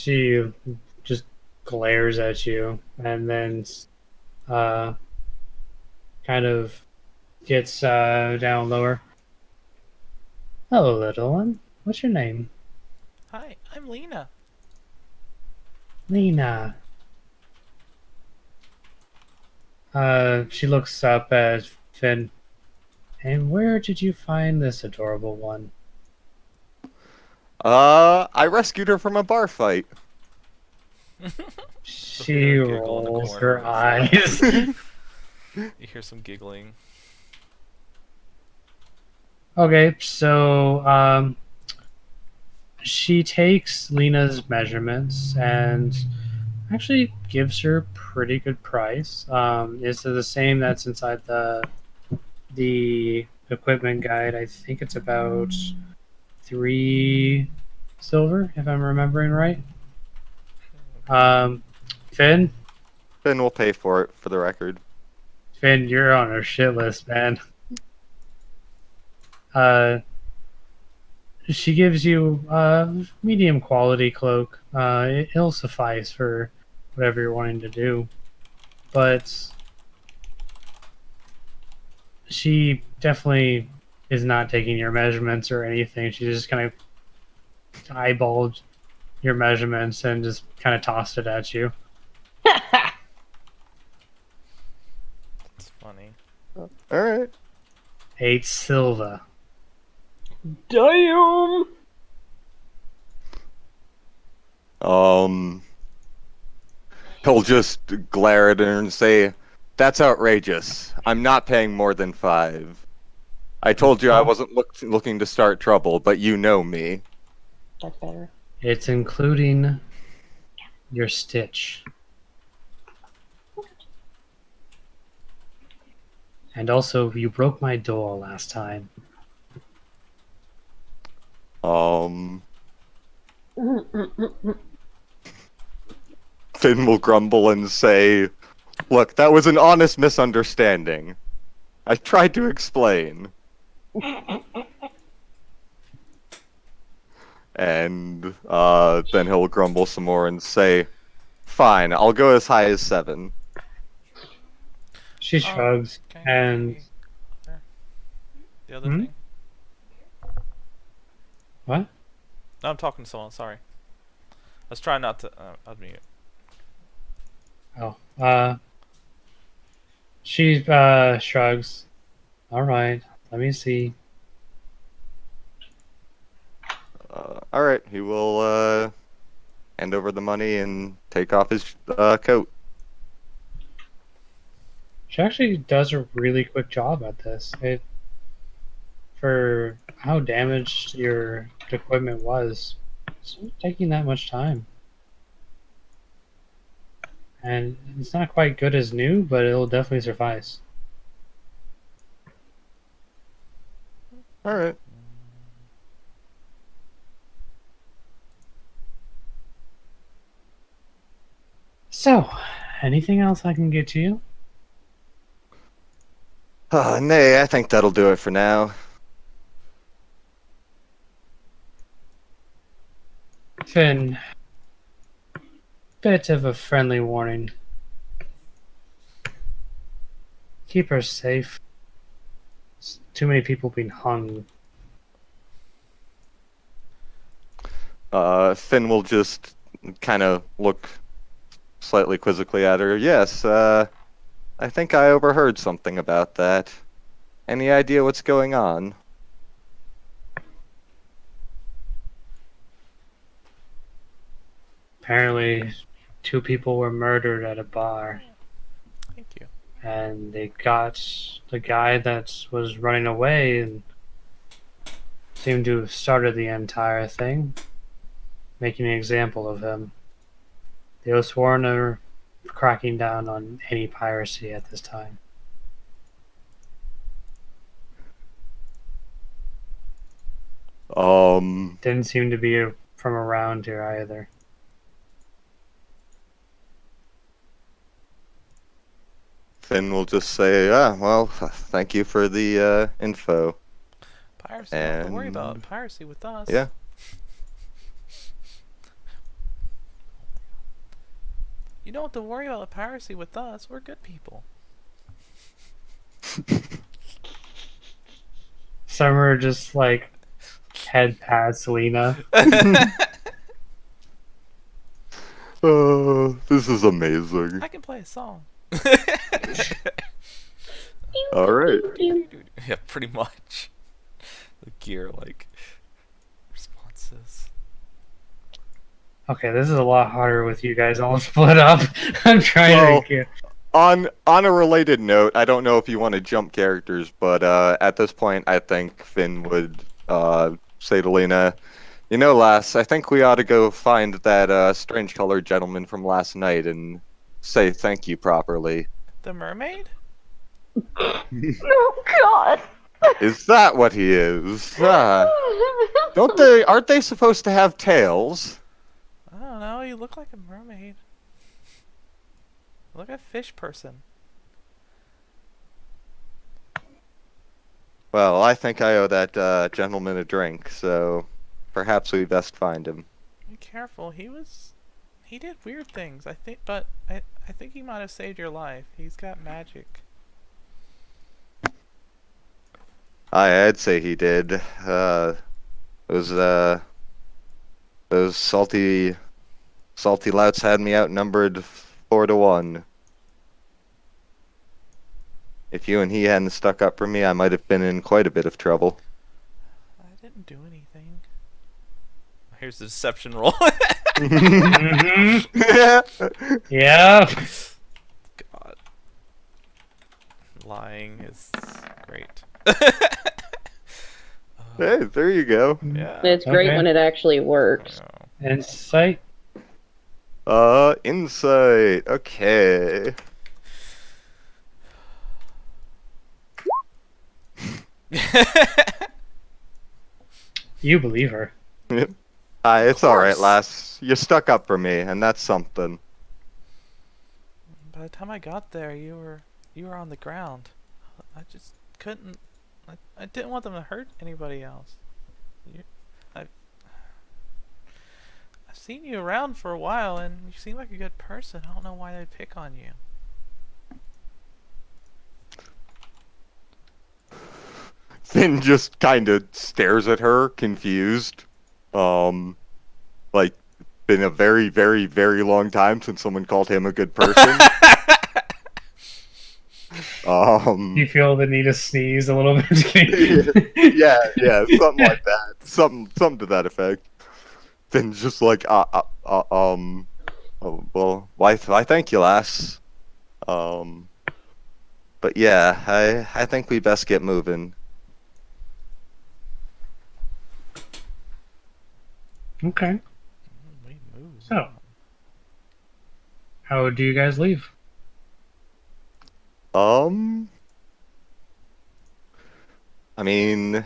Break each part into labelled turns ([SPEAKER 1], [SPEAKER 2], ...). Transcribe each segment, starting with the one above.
[SPEAKER 1] She just glares at you and then uh, kind of gets down lower. Hello, little one. What's your name?
[SPEAKER 2] Hi, I'm Lena.
[SPEAKER 1] Lena. She looks up at Finn. And where did you find this adorable one?
[SPEAKER 2] I rescued her from a bar fight. So we hear
[SPEAKER 1] She
[SPEAKER 2] a giggle in the
[SPEAKER 1] rolls
[SPEAKER 2] corner
[SPEAKER 1] her
[SPEAKER 2] of
[SPEAKER 1] eyes.
[SPEAKER 2] you hear some giggling.
[SPEAKER 1] Okay, so she takes Lena's measurements and actually gives her a pretty good price. It's the same that's inside the equipment guide. I think it's about 3 silver, if I'm remembering right. Um, Finn,
[SPEAKER 2] Finn will pay for it, for the record.
[SPEAKER 1] Finn, you're on her shit list, man. Uh, she gives you a medium quality cloak. It'll suffice for whatever you're wanting to do, but she definitely is not taking your measurements or anything. She just kind of eyeballed your measurements and just kind of tossed it at you.
[SPEAKER 2] It's funny.
[SPEAKER 3] Alright.
[SPEAKER 1] 8 silver.
[SPEAKER 4] Damn!
[SPEAKER 3] He'll just glare at her and say, "That's outrageous. I'm not paying more than 5. I told you I wasn't looking to start trouble, but you know me."
[SPEAKER 4] That's better.
[SPEAKER 1] It's including your stitch. And also, you broke my door last time.
[SPEAKER 3] Finn will grumble and say, "Look, that was an honest misunderstanding. I tried to explain." And then he'll grumble some more and say, "Fine, I'll go as high as 7."
[SPEAKER 1] She shrugs
[SPEAKER 2] Okay.
[SPEAKER 1] and
[SPEAKER 2] The other
[SPEAKER 1] Hmm?
[SPEAKER 2] thing?
[SPEAKER 1] what?
[SPEAKER 2] No, I'm talking to someone, sorry. Let's try not to unmute.
[SPEAKER 1] Oh, she shrugs. All right, let me see.
[SPEAKER 3] Alright, he will hand over the money and take off his coat.
[SPEAKER 1] She actually does a really quick job at this. For how damaged your equipment was, it's not taking that much time. And it's not quite good as new, but it'll definitely suffice.
[SPEAKER 3] Alright.
[SPEAKER 1] So, anything else I can get to you?
[SPEAKER 3] Nay, I think that'll do it for now.
[SPEAKER 1] Finn, bit of a friendly warning. Keep her safe. Too many people being hung.
[SPEAKER 3] Finn will just kind of look slightly quizzically at her. "Yes, I think I overheard something about that. Any idea what's going on?"
[SPEAKER 1] Apparently, 2 people were murdered at a bar,
[SPEAKER 2] Thank you.
[SPEAKER 1] and they got the guy that was running away and seemed to have started the entire thing, making an example of him. The Osworn are cracking down on any piracy at this time. Didn't seem to be from around here either.
[SPEAKER 3] Finn will just say, well, thank you for the info."
[SPEAKER 2] Piracy, don't have to worry about
[SPEAKER 3] And-
[SPEAKER 2] piracy with us.
[SPEAKER 3] Yeah.
[SPEAKER 2] You don't have to worry about the piracy with us. We're good people.
[SPEAKER 1] Summer just like head pats Lena.
[SPEAKER 3] Oh, this is amazing.
[SPEAKER 2] I can play a song.
[SPEAKER 3] All right.
[SPEAKER 2] Yeah, pretty much. The gear like responses.
[SPEAKER 1] Okay, this is a lot harder with you guys all split up. I'm trying
[SPEAKER 3] Well,
[SPEAKER 1] to get.
[SPEAKER 3] on a related note, I don't know if you want to jump characters, but at this point, I think Finn would say to Lena, "You know, lass, I think we ought to go find that strange-colored gentleman from last night and say thank you properly."
[SPEAKER 2] The mermaid?
[SPEAKER 4] Oh God.
[SPEAKER 3] Is that what he is? Don't they? Aren't they supposed to have tails?
[SPEAKER 2] I don't know. You look like a mermaid. You look like a fish person.
[SPEAKER 3] Well, I think I owe that gentleman a drink, so perhaps we best find him.
[SPEAKER 2] Be careful. He did weird things. I think he might have saved your life. He's got magic.
[SPEAKER 3] I'd say he did. Those salty louts had me outnumbered 4-1. If you and he hadn't stuck up for me, I might have been in quite a bit of trouble.
[SPEAKER 2] I didn't do anything. Here's the deception roll.
[SPEAKER 1] Mhm. Yeah.
[SPEAKER 2] God. Lying is great.
[SPEAKER 3] Hey, there you go.
[SPEAKER 2] Yeah.
[SPEAKER 4] It's great
[SPEAKER 1] Okay.
[SPEAKER 4] when it actually works.
[SPEAKER 1] Insight.
[SPEAKER 3] Insight. Okay.
[SPEAKER 1] You believe her.
[SPEAKER 3] It's all right,
[SPEAKER 2] course.
[SPEAKER 3] lass. You stuck up for me, and that's something.
[SPEAKER 2] By the time I got there, you were on the ground. I just couldn't. I didn't want them to hurt anybody else. I've seen you around for a while, and you seem like a good person. I don't know why they'd pick on you.
[SPEAKER 3] Finn just kind of stares at her, confused. Like, been a very, very, very long time since someone called him a good person.
[SPEAKER 1] You feel the need to sneeze a little bit.
[SPEAKER 3] yeah, something like that. Something to that effect. Finn's just like, oh, well, why thank you, lass. But yeah, I think we best get moving.
[SPEAKER 1] Okay.
[SPEAKER 2] We moved.
[SPEAKER 1] So. How do you guys leave?
[SPEAKER 3] I mean,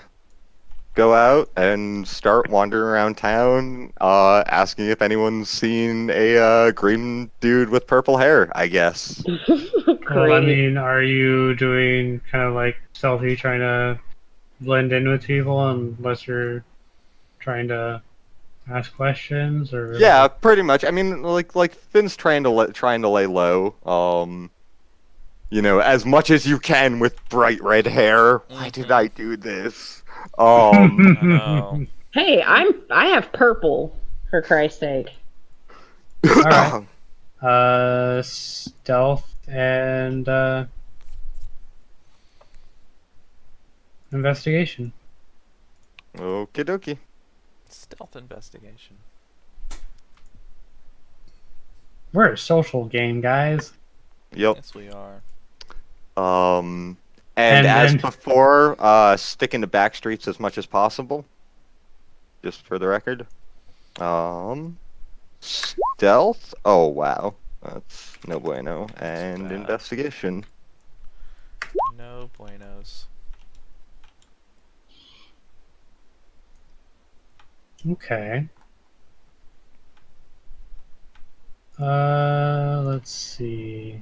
[SPEAKER 3] go out and start wandering around town, asking if anyone's seen a green dude with purple hair, I guess.
[SPEAKER 1] Well, I
[SPEAKER 4] Great.
[SPEAKER 1] mean, are you doing kind of like stealthy, trying to blend in with people unless you're trying to ask questions, or
[SPEAKER 3] Yeah, pretty much. I mean, like Finn's trying to lay low. You know, as much as you can with bright red hair. Why did I do this?
[SPEAKER 2] I know.
[SPEAKER 4] Hey, I have purple, for Christ's sake.
[SPEAKER 1] Alright. Stealth and investigation.
[SPEAKER 3] Okie dokie.
[SPEAKER 2] Stealth investigation.
[SPEAKER 1] We're a social game, guys.
[SPEAKER 3] Yep.
[SPEAKER 2] Yes, we are.
[SPEAKER 3] And
[SPEAKER 1] And
[SPEAKER 3] as
[SPEAKER 1] then-
[SPEAKER 3] before, stick in the back streets as much as possible. Just for the record. Stealth? Oh, wow. That's no bueno. And
[SPEAKER 2] bad.
[SPEAKER 3] investigation.
[SPEAKER 2] No buenos.
[SPEAKER 1] Okay. Let's see.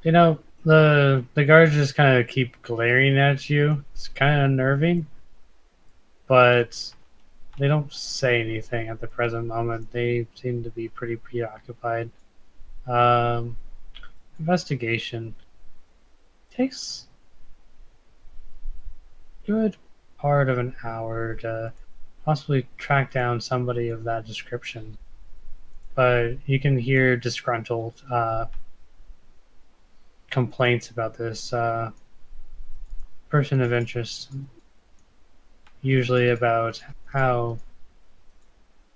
[SPEAKER 1] You know, the guards just kind of keep glaring at you. It's kind of unnerving. But They don't say anything at the present moment. They seem to be pretty preoccupied. Um, Investigation takes a good part of an hour to possibly track down somebody of that description. But you can hear disgruntled complaints about this person of interest, usually about how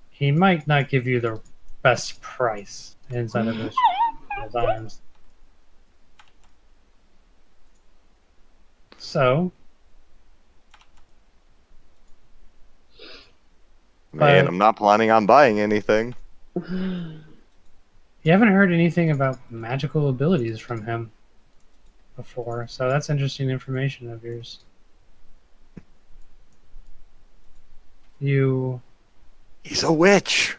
[SPEAKER 1] he might not give you the best price inside of his arms. So,
[SPEAKER 3] Man,
[SPEAKER 1] But-
[SPEAKER 3] I'm not planning on buying anything.
[SPEAKER 1] you haven't heard anything about magical abilities from him before, so that's interesting information of yours. You
[SPEAKER 3] He's a witch.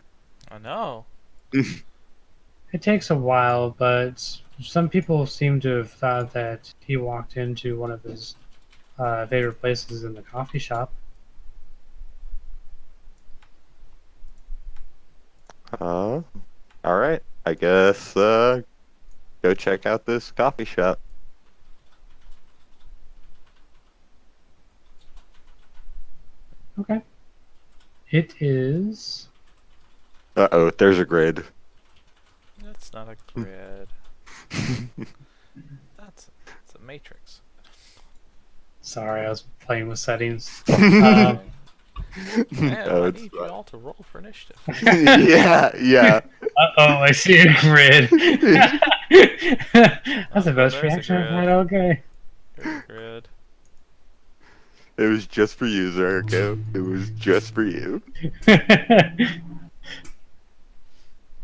[SPEAKER 2] I know.
[SPEAKER 1] It takes a while, but some people seem to have thought that he walked into one of his favorite places in the coffee shop.
[SPEAKER 3] All right. I guess go check out this coffee shop.
[SPEAKER 1] Okay. It is.
[SPEAKER 3] Uh-oh, there's a grid.
[SPEAKER 2] That's not a grid. That's a matrix.
[SPEAKER 1] Sorry, I was playing with settings.
[SPEAKER 2] Man,
[SPEAKER 3] Oh,
[SPEAKER 2] I
[SPEAKER 3] it's
[SPEAKER 2] need you all to roll for initiative.
[SPEAKER 3] yeah.
[SPEAKER 1] Uh-oh, I see a grid. That's the best
[SPEAKER 2] there's a
[SPEAKER 1] reaction I've
[SPEAKER 2] grid.
[SPEAKER 1] had all game.
[SPEAKER 2] There's a grid.
[SPEAKER 3] It was just for you, Zerko. It was just for you.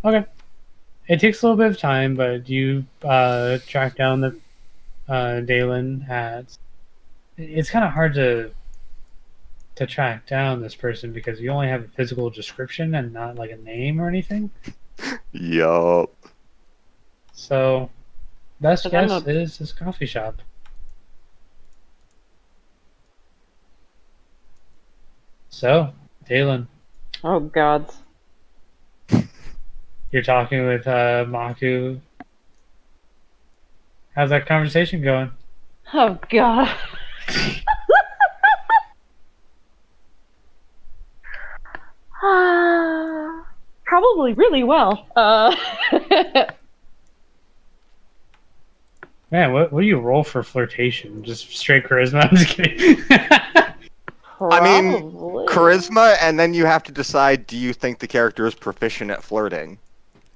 [SPEAKER 1] Okay. It takes a little bit of time, but you track down the Dalen at. It's kind of hard to track down this person because you only have a physical description and not like a name or anything.
[SPEAKER 3] Yup.
[SPEAKER 1] So, best
[SPEAKER 4] But I'm
[SPEAKER 1] guess
[SPEAKER 4] not-
[SPEAKER 1] is this coffee shop. So, Dalen,
[SPEAKER 4] Oh God.
[SPEAKER 1] you're talking with Maku. How's that conversation going?
[SPEAKER 4] Oh God. Probably really well.
[SPEAKER 1] Man, what do you roll for flirtation? Just straight charisma? I'm just kidding.
[SPEAKER 3] I mean,
[SPEAKER 4] Probably.
[SPEAKER 3] Charisma, and then you have to decide, do you think the character is proficient at flirting?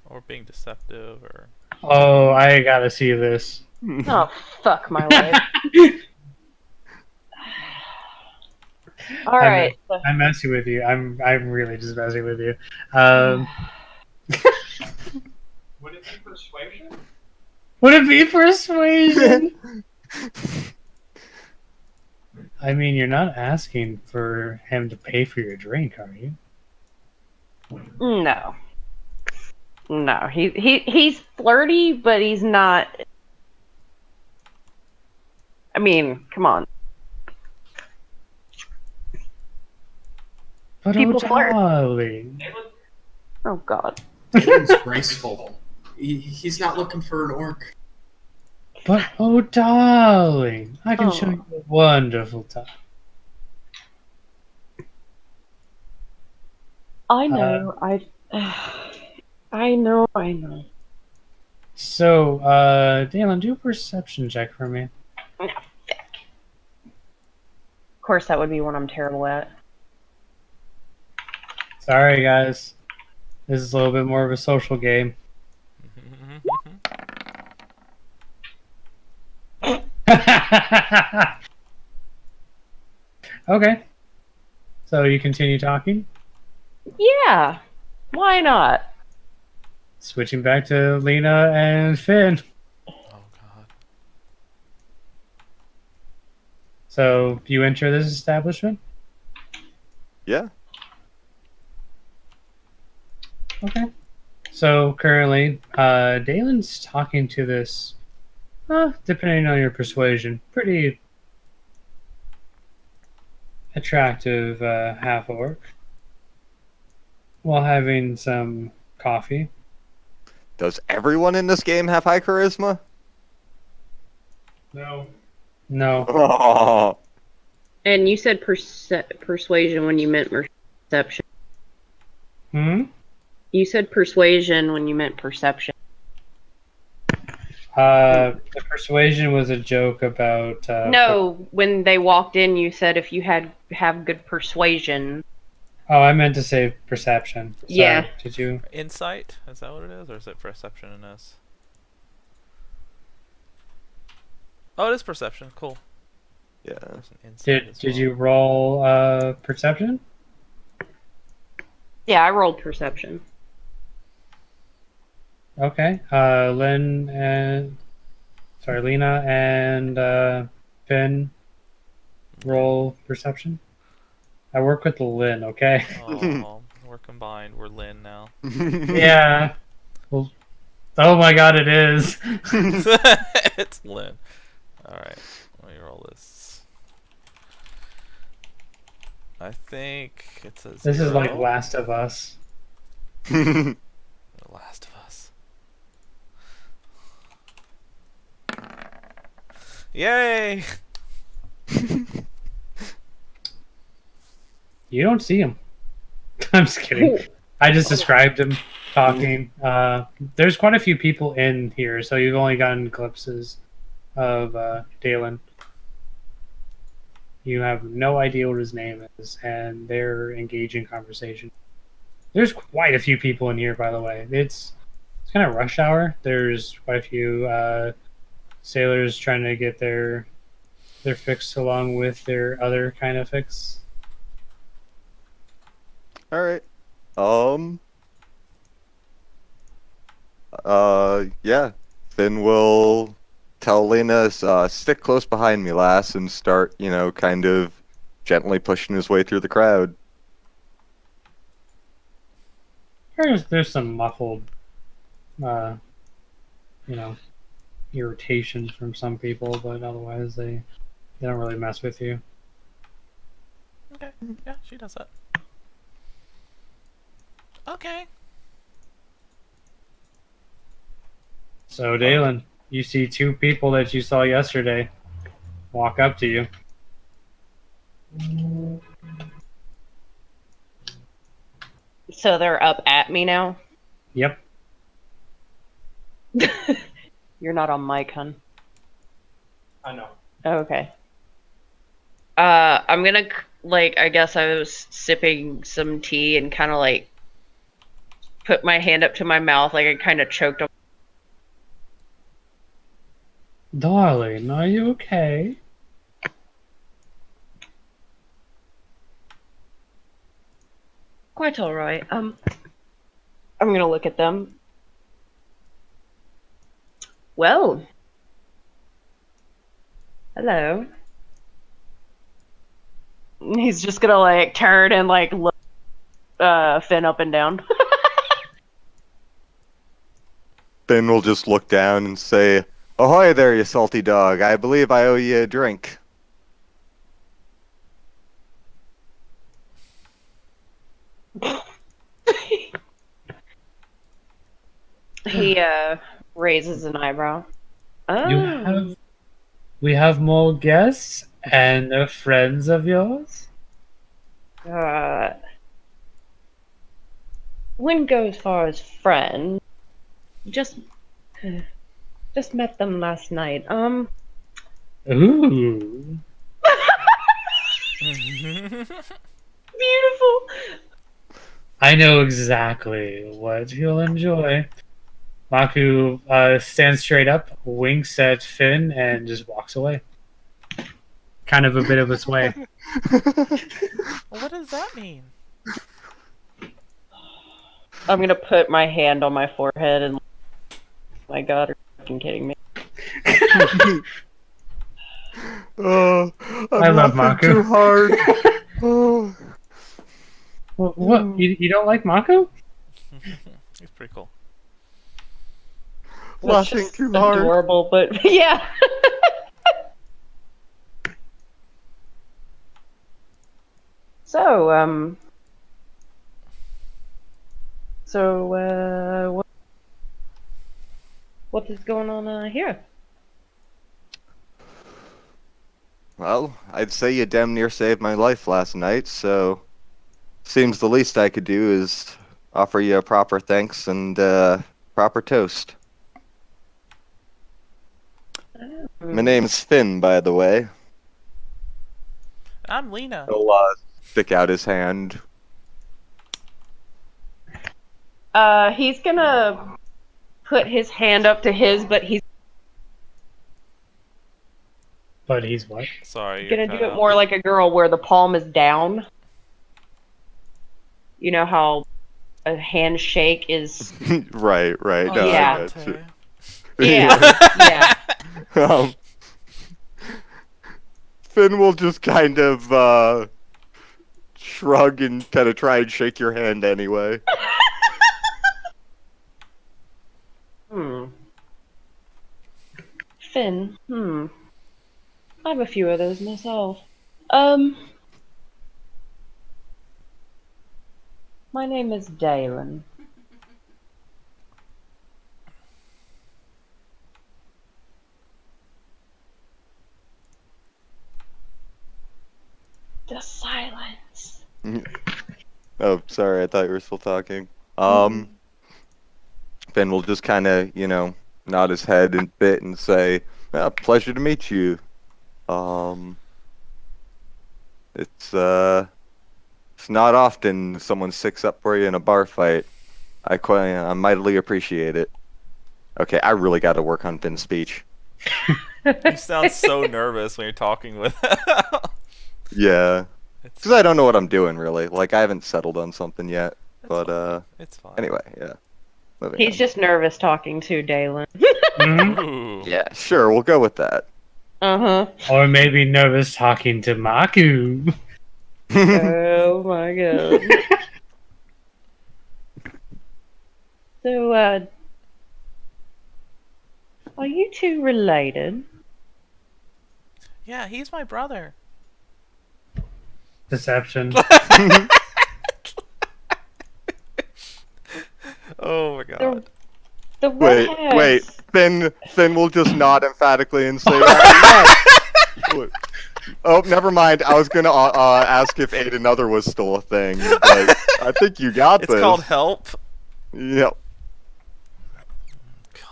[SPEAKER 2] Or being deceptive, or
[SPEAKER 1] Oh, I gotta see this.
[SPEAKER 4] Oh fuck my life. All right.
[SPEAKER 1] I'm messing with you. I'm really just messing with you.
[SPEAKER 5] Would it be persuasion?
[SPEAKER 1] Would it be persuasion? I mean, you're not asking for him to pay for your drink, are you?
[SPEAKER 4] No. No, he's flirty, but he's not. I mean, come on.
[SPEAKER 1] But
[SPEAKER 4] People
[SPEAKER 1] oh,
[SPEAKER 4] flirt.
[SPEAKER 1] darling.
[SPEAKER 4] Oh God.
[SPEAKER 5] He's graceful. He's not looking for an orc.
[SPEAKER 1] But oh, darling, I can show
[SPEAKER 4] Oh.
[SPEAKER 1] you a wonderful time.
[SPEAKER 4] I know. I know.
[SPEAKER 1] So, Dalen, do a perception check for me.
[SPEAKER 4] Of course, that would be one I'm terrible at.
[SPEAKER 1] Sorry, guys. This is a little bit more of a social game. Okay. So you continue talking,
[SPEAKER 4] Yeah. Why not?
[SPEAKER 1] switching back to Lena and Finn.
[SPEAKER 2] oh god.
[SPEAKER 1] So you enter this establishment.
[SPEAKER 3] Yeah.
[SPEAKER 1] Okay. So currently, Dalen's talking to this, depending on your persuasion, pretty attractive half orc. while having some coffee.
[SPEAKER 3] Does everyone in this game have high charisma?
[SPEAKER 1] No. No.
[SPEAKER 3] Oh,
[SPEAKER 4] And you said persuasion when you meant perception.
[SPEAKER 1] Hmm?
[SPEAKER 4] You said persuasion when you meant perception.
[SPEAKER 1] The persuasion was a joke about.
[SPEAKER 4] No, when they walked in, you said if you have good persuasion.
[SPEAKER 1] Oh, I meant to say perception. Sorry.
[SPEAKER 4] Yeah.
[SPEAKER 1] Did you?
[SPEAKER 2] Insight? Is that what it is? Or is it perception in this? Oh, it is perception. Cool.
[SPEAKER 3] yeah.
[SPEAKER 2] There's an insight as
[SPEAKER 1] Did
[SPEAKER 2] well.
[SPEAKER 1] you roll perception?
[SPEAKER 4] Yeah, I rolled perception.
[SPEAKER 1] Okay. Lena and Finn roll perception. I work with Lynn, okay?
[SPEAKER 2] Oh, we're combined. We're Lynn now.
[SPEAKER 1] Yeah. Well, oh my god, it is.
[SPEAKER 2] It's Lynn. Alright, let me roll this. I think it's a 0.
[SPEAKER 1] This is like Last of Us.
[SPEAKER 2] The Last of Us. Yay!
[SPEAKER 1] You don't see him. I'm just kidding. I just described him talking. There's quite a few people in here, so you've only gotten glimpses of Dalen. You have no idea what his name is, and they're engaging conversation. There's quite a few people in here, by the way. It's kind of rush hour. There's quite a few sailors trying to get their fix along with their other kind of fix.
[SPEAKER 3] All right. Yeah. Finn will tell Lena, stick close behind me, lass, and start, kind of gently pushing his way through the crowd.
[SPEAKER 1] There's some muffled, irritations from some people, but otherwise they don't really mess with you.
[SPEAKER 2] Okay, yeah, she does that. Okay.
[SPEAKER 1] So, Dalen, you see two people that you saw yesterday walk up to you.
[SPEAKER 4] So they're up at me now?
[SPEAKER 1] Yep.
[SPEAKER 4] You're not on mic, hun.
[SPEAKER 1] I know.
[SPEAKER 4] Okay. I'm gonna, I guess I was sipping some tea and kind of, put my hand up to my mouth, I kind of choked on.
[SPEAKER 1] Darling, are you okay?
[SPEAKER 4] Quite alright. I'm gonna look at them. Well. Hello. He's just gonna, turn and, look, Finn up and down.
[SPEAKER 3] Finn will just look down and say, "Ahoy there, you salty dog. I believe I owe you a drink."
[SPEAKER 4] He, raises an eyebrow. Oh.
[SPEAKER 1] We have more guests and they're friends of yours?
[SPEAKER 4] Wouldn't go as far as friend. Just met them last night.
[SPEAKER 1] Ooh.
[SPEAKER 4] Beautiful.
[SPEAKER 1] I know exactly what you'll enjoy. Maku stands straight up, winks at Finn, and just walks away. Kind of a bit of a sway.
[SPEAKER 2] What does that mean?
[SPEAKER 4] I'm gonna put my hand on my forehead and. My God, are you fucking kidding me?
[SPEAKER 3] Oh,
[SPEAKER 1] I love Maku.
[SPEAKER 3] Too hard. Oh.
[SPEAKER 1] What? You don't like Maku?
[SPEAKER 2] He's pretty cool.
[SPEAKER 3] Laughing too hard.
[SPEAKER 4] Adorable, but yeah. So, So, what is going on here?
[SPEAKER 3] Well, I'd say you damn near saved my life last night, so seems the least I could do is offer you a proper thanks and proper toast. My name's Finn, by the way.
[SPEAKER 2] I'm Lena.
[SPEAKER 3] He'll stick out his hand.
[SPEAKER 4] He's gonna put his hand up to his, but he's
[SPEAKER 1] But he's what?
[SPEAKER 2] Sorry,
[SPEAKER 4] gonna do it more like a girl, where the palm is down. You know how a handshake is.
[SPEAKER 3] Right. No, I
[SPEAKER 4] yeah.
[SPEAKER 3] got you.
[SPEAKER 4] Yeah.
[SPEAKER 3] Um, Finn will just kind of shrug and kind of try and shake your hand anyway.
[SPEAKER 4] Finn. I have a few of those myself. My name is Dalen. The silence.
[SPEAKER 3] Oh, sorry, I thought you were still talking. Finn will just kind of, nod his head and bit and say, pleasure to meet you. It's not often someone sticks up for you in a bar fight. I mightily appreciate it. Okay, I really got to work on Finn's speech.
[SPEAKER 2] You sound so nervous when you're talking with him.
[SPEAKER 3] Yeah. Because I don't know what I'm doing, really. Like, I haven't settled on something yet. But,
[SPEAKER 2] it's fine.
[SPEAKER 3] anyway, yeah. Moving
[SPEAKER 4] He's
[SPEAKER 3] on.
[SPEAKER 4] just nervous talking to Dalen.
[SPEAKER 2] Ooh.
[SPEAKER 3] Yeah, sure, we'll go with that.
[SPEAKER 1] Or maybe nervous talking to Maku.
[SPEAKER 4] Oh my god. So, are you two related?
[SPEAKER 2] Yeah, he's my brother.
[SPEAKER 1] Deception.
[SPEAKER 2] Oh my god.
[SPEAKER 4] The red
[SPEAKER 3] Wait.
[SPEAKER 4] hairs.
[SPEAKER 3] Finn will just nod emphatically and say, yes. Oh, never mind. I was gonna ask if Ate Another was still a thing, but I think you got
[SPEAKER 2] It's
[SPEAKER 3] this.
[SPEAKER 2] called Help.
[SPEAKER 3] Yep.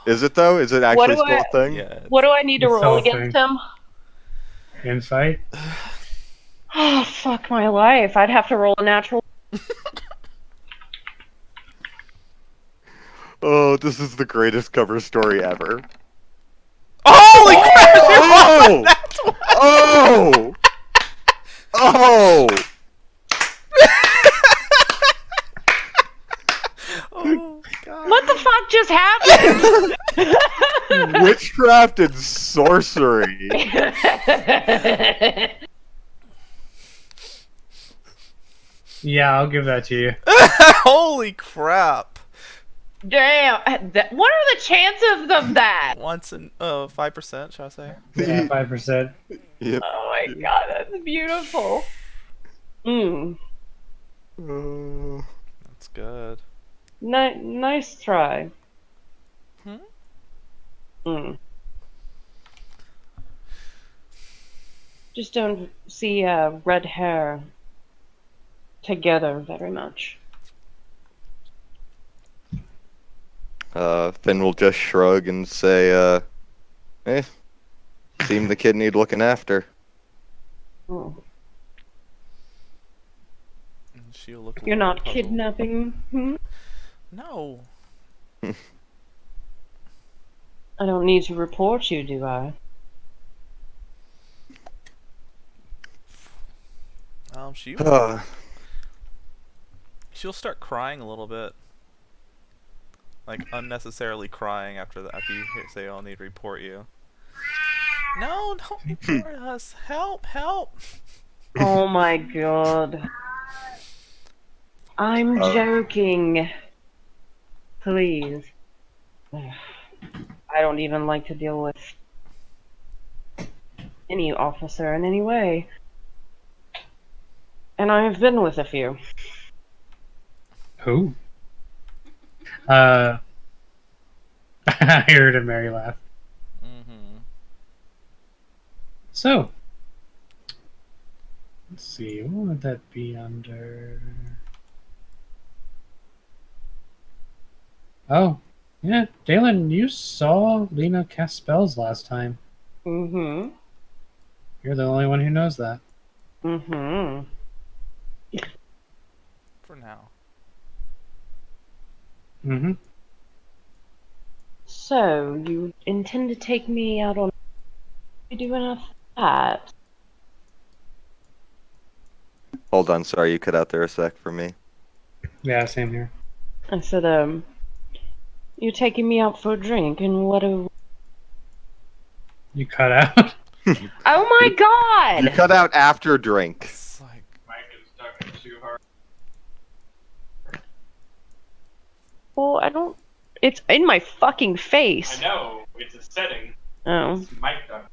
[SPEAKER 3] Is it though? Is it actually still a thing?
[SPEAKER 2] Yeah.
[SPEAKER 4] What do I need to
[SPEAKER 1] It's
[SPEAKER 4] roll
[SPEAKER 1] all
[SPEAKER 4] against
[SPEAKER 1] thing.
[SPEAKER 4] him?
[SPEAKER 1] Insight?
[SPEAKER 4] Oh, fuck my life. I'd have to roll a natural.
[SPEAKER 3] Oh, this is the greatest cover story ever.
[SPEAKER 2] Holy crap!
[SPEAKER 3] Oh! Oh!
[SPEAKER 2] Oh god.
[SPEAKER 4] What the fuck just happened?
[SPEAKER 3] Witchcraft and sorcery.
[SPEAKER 1] Yeah, I'll give that to you.
[SPEAKER 2] Holy crap.
[SPEAKER 4] Damn. What are the chances of that?
[SPEAKER 2] Once in 5%, should I say?
[SPEAKER 1] Yeah, 5%.
[SPEAKER 3] Yep.
[SPEAKER 4] Oh my god, that's beautiful.
[SPEAKER 2] That's good.
[SPEAKER 4] Nice try. Just don't see red hair together very much.
[SPEAKER 3] Finn will just shrug and say, seem the kid need looking after.
[SPEAKER 4] Oh.
[SPEAKER 2] And she'll look a
[SPEAKER 4] You're
[SPEAKER 2] little
[SPEAKER 4] not
[SPEAKER 2] puzzled.
[SPEAKER 4] kidnapping?
[SPEAKER 2] No.
[SPEAKER 4] I don't need to report you, do I?
[SPEAKER 2] She'll start crying a little bit. Like unnecessarily crying after you say, "I'll need to report you." No, don't report us. Help, help.
[SPEAKER 4] Oh my god. I'm joking. Please. I don't even like to deal with any officer in any way. And I have been with a few.
[SPEAKER 1] Who? I heard a merry laugh.
[SPEAKER 2] Mm-hmm.
[SPEAKER 1] So, let's see. What would that be under? Oh, yeah. Dalen, you saw Lena cast spells last time.
[SPEAKER 4] Mm-hmm.
[SPEAKER 1] You're the only one who knows that.
[SPEAKER 4] Mm-hmm.
[SPEAKER 2] For now.
[SPEAKER 1] Mm-hmm.
[SPEAKER 4] So, you intend to take me out on... What are you doing after that?
[SPEAKER 3] Hold on, sorry, you cut out there a sec for me.
[SPEAKER 1] Yeah, same here.
[SPEAKER 4] I said, you're taking me out for a drink, and what do...
[SPEAKER 1] You cut out.
[SPEAKER 4] Oh my
[SPEAKER 3] You
[SPEAKER 4] god!
[SPEAKER 3] cut out after drink.
[SPEAKER 2] It's like,
[SPEAKER 4] Well, I don't... It's in my fucking face.
[SPEAKER 5] know. It's a setting.
[SPEAKER 4] Oh.
[SPEAKER 5] It's mic duck.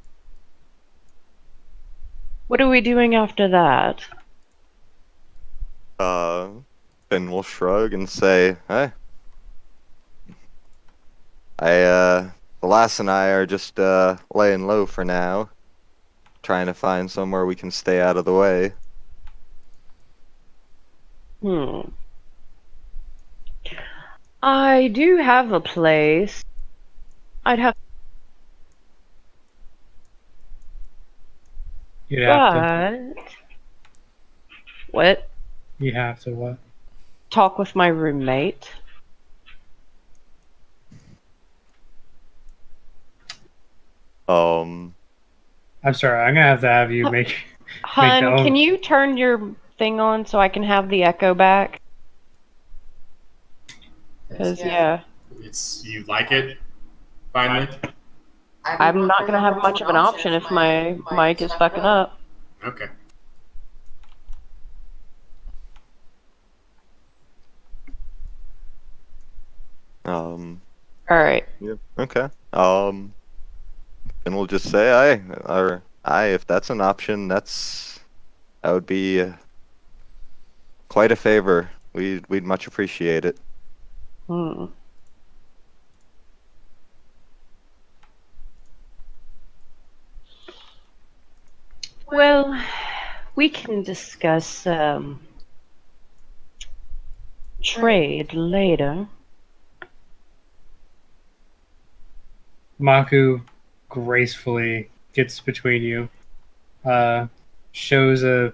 [SPEAKER 4] What are we doing after that?
[SPEAKER 3] Finn will shrug and say, "Hey, Lass and I are just laying low for now, trying to find somewhere we can stay out of the way."
[SPEAKER 4] I do have a place. I'd have...
[SPEAKER 1] You'd have to.
[SPEAKER 4] But... What?
[SPEAKER 1] You have to what?
[SPEAKER 4] Talk with my roommate.
[SPEAKER 3] Um,
[SPEAKER 1] I'm sorry. I'm gonna have to have you make.
[SPEAKER 4] Hun,
[SPEAKER 1] own-
[SPEAKER 4] can you turn your thing on so I can have the echo back? Because, yeah.
[SPEAKER 5] It's you like it. Finally.
[SPEAKER 4] I'm not going to have much of an option if my mic is fucking up.
[SPEAKER 5] Okay.
[SPEAKER 4] Alright.
[SPEAKER 3] yeah, okay. And we'll just say, if that's an option, that would be quite a favor. We'd much appreciate it.
[SPEAKER 4] Hmm. Well, we can discuss trade later.
[SPEAKER 1] Maku gracefully gets between you, shows a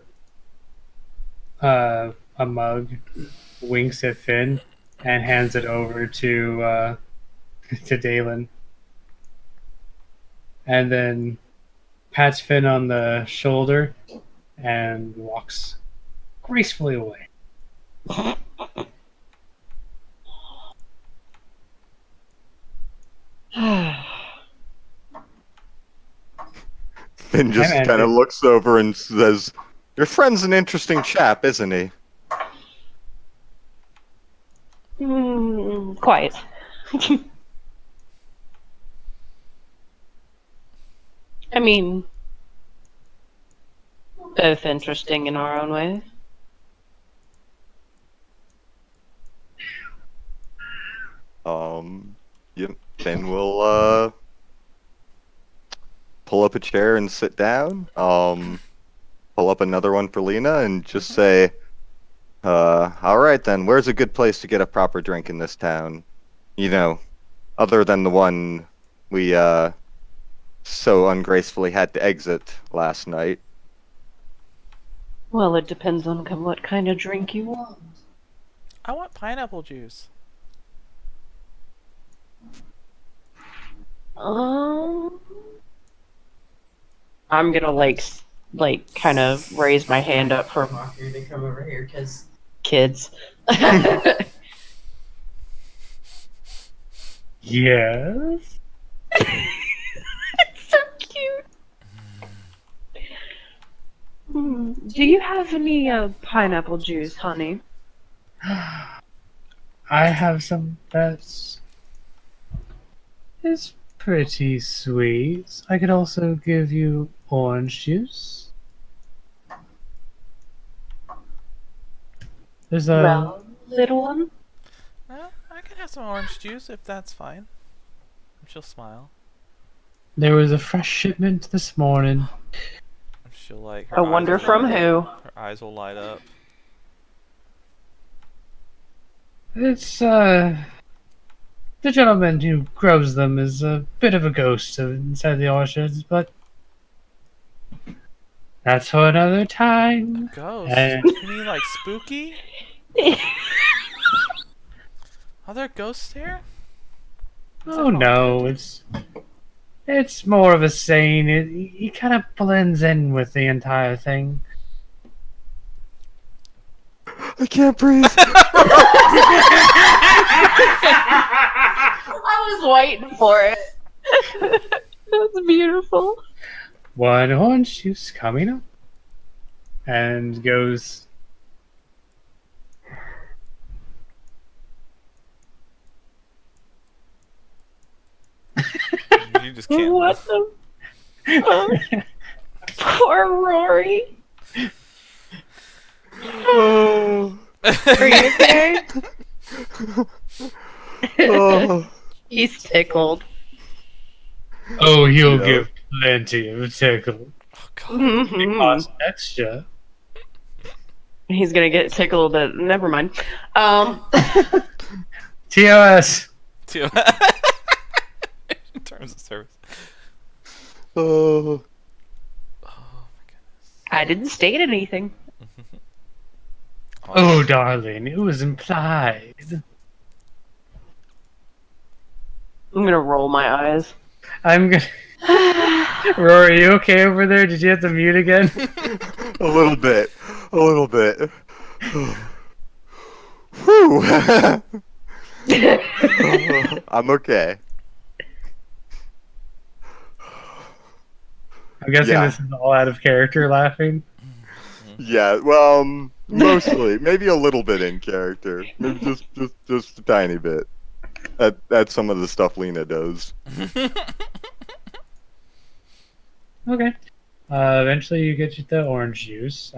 [SPEAKER 1] mug, winks at Finn, and hands it over to to Dalen, and then pats Finn on the shoulder and walks gracefully away.
[SPEAKER 3] Finn just
[SPEAKER 1] I'm
[SPEAKER 3] kind of
[SPEAKER 1] ending.
[SPEAKER 3] looks over and says, "Your friend's an interesting chap, isn't he?"
[SPEAKER 4] Quiet. I mean, both interesting in our own ways.
[SPEAKER 3] Yep. Finn will pull up a chair and sit down. Pull up another one for Lena and just say, all right then, where's a good place to get a proper drink in this town? You know, other than the one we so ungracefully had to exit last night."
[SPEAKER 4] Well, it depends on what kind of drink you want.
[SPEAKER 2] I want pineapple juice.
[SPEAKER 4] I'm gonna like kind of raise my hand up for
[SPEAKER 5] Here to come over here, cause
[SPEAKER 4] kids.
[SPEAKER 1] Yes.
[SPEAKER 4] So cute. Do you have any pineapple juice, honey?
[SPEAKER 1] I have some that's is pretty sweet. I could also give you orange juice. There's a
[SPEAKER 4] Well, little one.
[SPEAKER 2] I can have have some orange juice if that's fine. She'll smile.
[SPEAKER 1] There was a fresh shipment this morning.
[SPEAKER 2] She'll like.
[SPEAKER 4] I wonder from who.
[SPEAKER 2] Her eyes will light up.
[SPEAKER 1] It's, the gentleman who grows them is a bit of a ghost inside the orchards, but that's for another time.
[SPEAKER 2] Ghost?
[SPEAKER 1] And
[SPEAKER 2] You mean like spooky? Are there ghosts here?
[SPEAKER 1] oh no, it's more of a saying. He kind of blends in with the entire thing.
[SPEAKER 3] I can't breathe.
[SPEAKER 4] I was waiting for it. That's beautiful.
[SPEAKER 1] One orange juice coming up, and goes.
[SPEAKER 2] You just can't.
[SPEAKER 4] What the? Poor Rory.
[SPEAKER 3] Oh.
[SPEAKER 4] Are you okay?
[SPEAKER 3] Oh.
[SPEAKER 4] He's tickled.
[SPEAKER 1] Oh, you'll
[SPEAKER 3] Yeah.
[SPEAKER 1] give plenty of tickle.
[SPEAKER 2] Oh god.
[SPEAKER 4] Mhm.
[SPEAKER 1] Cost extra.
[SPEAKER 4] He's gonna get tickled, but never mind.
[SPEAKER 1] TOS.
[SPEAKER 2] In terms of service.
[SPEAKER 3] Oh.
[SPEAKER 2] Oh my goodness.
[SPEAKER 4] I didn't state anything.
[SPEAKER 1] Oh, darling, it was implied.
[SPEAKER 4] I'm gonna roll my eyes.
[SPEAKER 1] I'm gonna. Rory, you okay over there? Did you have to mute again?
[SPEAKER 3] A little bit. A little bit. Whew. I'm okay.
[SPEAKER 1] I'm guessing
[SPEAKER 3] Yeah.
[SPEAKER 1] this is all out of character laughing.
[SPEAKER 3] Yeah, well, mostly. Maybe a little bit in character. Maybe just a tiny bit. That's some of the stuff Lena does.
[SPEAKER 1] Okay. Eventually you get the orange juice.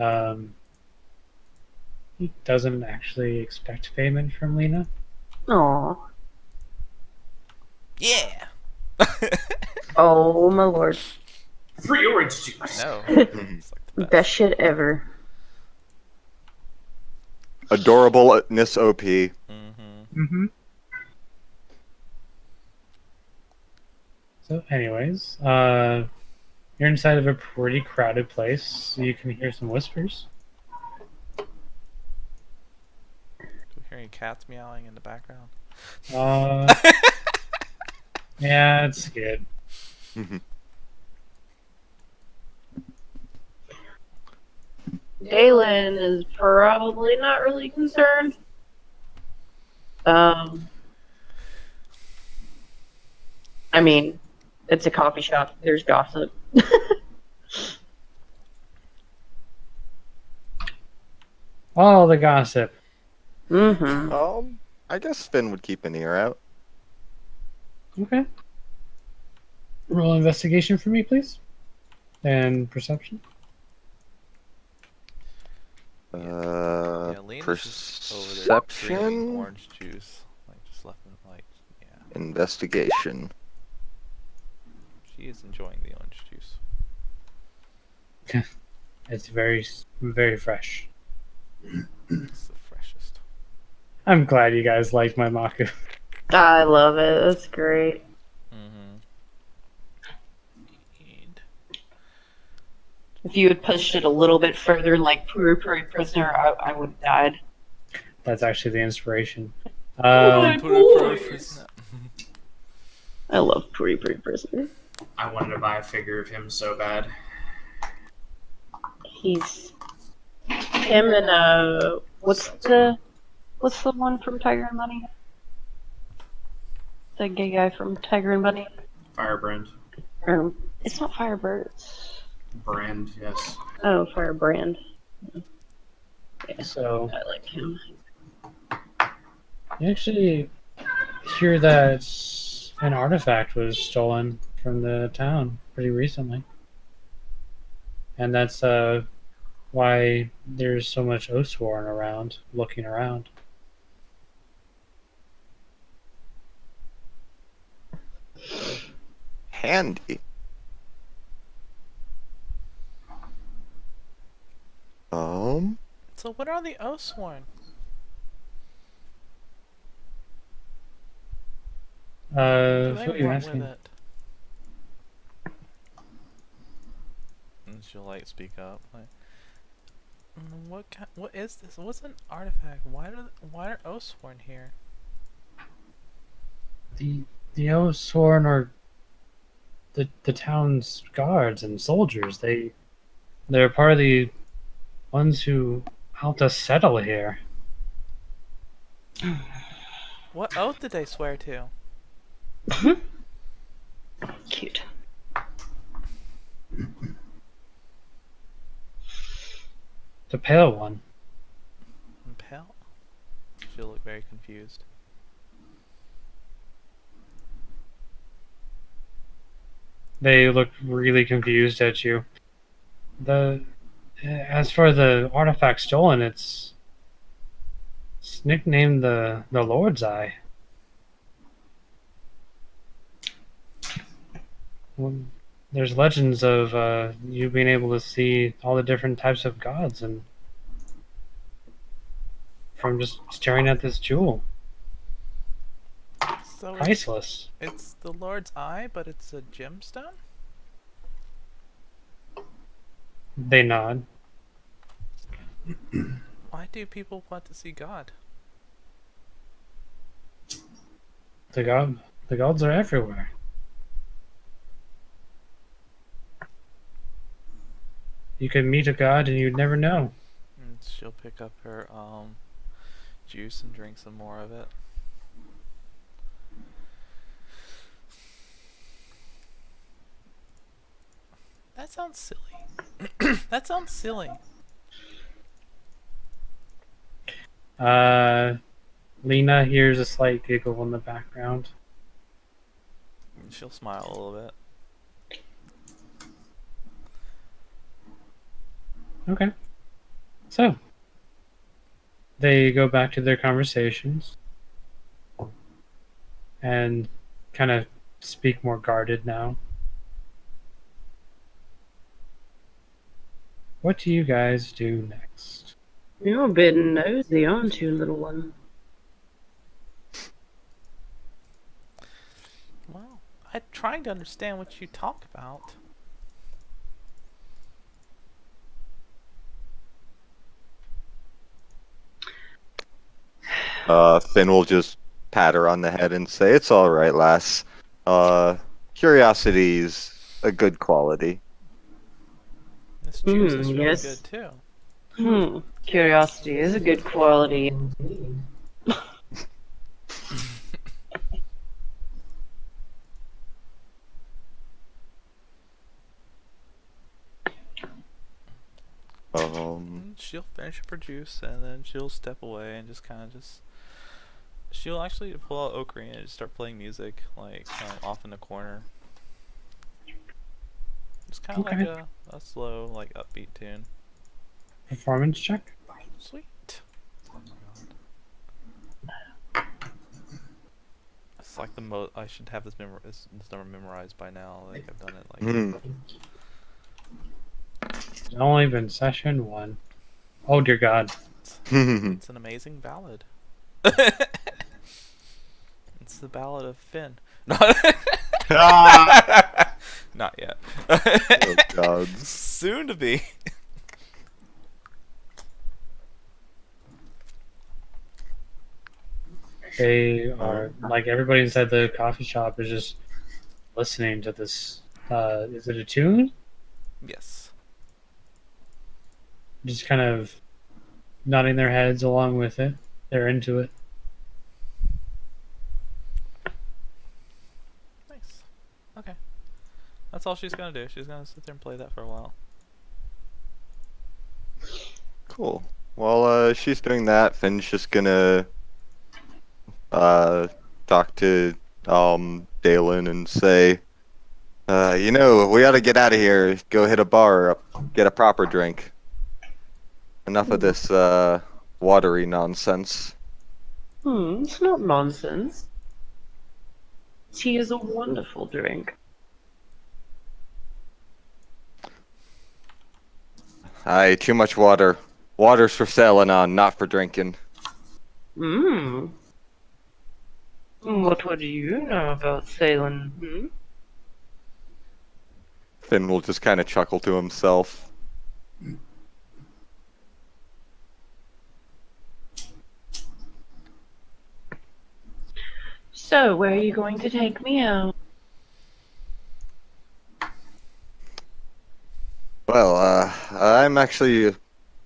[SPEAKER 1] He doesn't actually expect payment from Lena.
[SPEAKER 4] Aw.
[SPEAKER 2] Yeah.
[SPEAKER 4] Oh my lord.
[SPEAKER 5] Free orange juice.
[SPEAKER 2] No. It's like the best.
[SPEAKER 4] Best shit ever.
[SPEAKER 3] Adorableness OP.
[SPEAKER 2] Mm-hmm.
[SPEAKER 1] Mm-hmm. So, anyways, you're inside of a pretty crowded place. So you can hear some whispers.
[SPEAKER 2] Do we hear any cats meowing in the background?
[SPEAKER 1] Yeah, it's good.
[SPEAKER 4] Galen is probably not really concerned. I mean, it's a coffee shop. There's gossip.
[SPEAKER 1] All the gossip.
[SPEAKER 4] Mm-hmm.
[SPEAKER 3] I guess Finn would keep an ear out.
[SPEAKER 1] Okay. Roll investigation for me, please. And perception.
[SPEAKER 2] Yeah, Lena's just over there drinking
[SPEAKER 3] Perception,
[SPEAKER 2] orange juice. Like just left and like, yeah.
[SPEAKER 3] investigation.
[SPEAKER 2] She is enjoying the orange juice.
[SPEAKER 1] It's very, very fresh.
[SPEAKER 2] It's the freshest.
[SPEAKER 1] I'm glad you guys liked my Maku.
[SPEAKER 4] I love it. That's great.
[SPEAKER 2] Mm-hmm. And
[SPEAKER 4] If you had pushed it a little bit further, like Puri Puri Prisoner, I would have died.
[SPEAKER 1] That's actually the inspiration.
[SPEAKER 4] my
[SPEAKER 2] put it
[SPEAKER 4] boys.
[SPEAKER 2] first.
[SPEAKER 4] I love Puri Puri Prisoner.
[SPEAKER 5] I wanted to buy a figure of him so bad.
[SPEAKER 4] He's him and what's the one from Tiger and Bunny? The gay guy from Tiger and Bunny.
[SPEAKER 5] Firebrand.
[SPEAKER 4] It's not Firebird. It's
[SPEAKER 5] Brand, yes.
[SPEAKER 4] Firebrand.
[SPEAKER 1] So
[SPEAKER 4] I like him.
[SPEAKER 1] you actually hear that an artifact was stolen from the town pretty recently. And that's why there's so much Oathsworn around, looking around.
[SPEAKER 3] Handy.
[SPEAKER 2] So what are the Oathsworn?
[SPEAKER 1] Who
[SPEAKER 2] Do
[SPEAKER 1] are
[SPEAKER 2] they
[SPEAKER 1] you
[SPEAKER 2] want with
[SPEAKER 1] asking?
[SPEAKER 2] it? And she'll like speak up. Like, what is this? What's an artifact? Why are Oathsworn here?
[SPEAKER 1] The Oathsworn are the town's guards and soldiers. They're part of the ones who helped us settle here.
[SPEAKER 2] What oath did they swear to?
[SPEAKER 4] Cute.
[SPEAKER 1] The pale one.
[SPEAKER 2] Impel? She'll look very confused.
[SPEAKER 1] They look really confused at you. As for the artifact stolen, it's nicknamed the Lord's Eye. Well, there's legends of you being able to see all the different types of gods, and from just staring at this jewel,
[SPEAKER 2] So
[SPEAKER 1] priceless.
[SPEAKER 2] it's the Lord's Eye, but it's a gemstone?
[SPEAKER 1] They nod.
[SPEAKER 2] Why do people want to see God?
[SPEAKER 1] The gods are everywhere. You could meet a god and you'd never know.
[SPEAKER 2] And she'll pick up her juice and drink some more of it. That sounds silly. That sounds silly.
[SPEAKER 1] Lena hears a slight giggle in the background.
[SPEAKER 2] And she'll smile a little bit.
[SPEAKER 1] Okay. So, they go back to their conversations and kind of speak more guarded now. What do you guys do next?
[SPEAKER 4] You're a bit nosy, aren't you, little one?
[SPEAKER 2] Well, I'm trying to understand what you talk about.
[SPEAKER 3] Finn will just pat her on the head and say, "It's all right, lass. Curiosity's a good quality."
[SPEAKER 2] This juice is really
[SPEAKER 4] yes.
[SPEAKER 2] good too.
[SPEAKER 4] Curiosity is a good quality.
[SPEAKER 2] She'll finish up her juice and then she'll step away and just kind of just. She'll actually pull out Ocarina and just start playing music, like off in the corner. Just kind of
[SPEAKER 1] Okay.
[SPEAKER 2] like a slow, like upbeat tune.
[SPEAKER 1] Performance check?
[SPEAKER 2] Sweet. It's like the most. I should have this this number memorized by now. Like I've done it like.
[SPEAKER 3] Hmm.
[SPEAKER 1] It's only been session 1. Oh dear God.
[SPEAKER 2] It's an amazing ballad. It's the ballad of Finn. Not yet.
[SPEAKER 3] Oh, God.
[SPEAKER 2] Soon to be.
[SPEAKER 1] They are, like, everybody inside the coffee shop is just listening to this. Is it a tune?
[SPEAKER 2] Yes.
[SPEAKER 1] Just kind of nodding their heads along with it. They're into it.
[SPEAKER 2] Nice. Okay. That's all she's gonna do. She's gonna sit there and play that for a while.
[SPEAKER 3] Cool. While she's doing that, Finn's just gonna talk to Dalen and say, we ought to get out of here. Go hit a bar, get a proper drink. Enough of this watery nonsense.
[SPEAKER 4] It's not nonsense. Tea is a wonderful drink.
[SPEAKER 3] Aye, too much water. Water's for sailing on, not for drinking.
[SPEAKER 4] Mmm. What would you know about sailing? Hmm?
[SPEAKER 3] Finn will just kind of chuckle to himself.
[SPEAKER 4] So, where are you going to take me out?
[SPEAKER 3] Well, I'm actually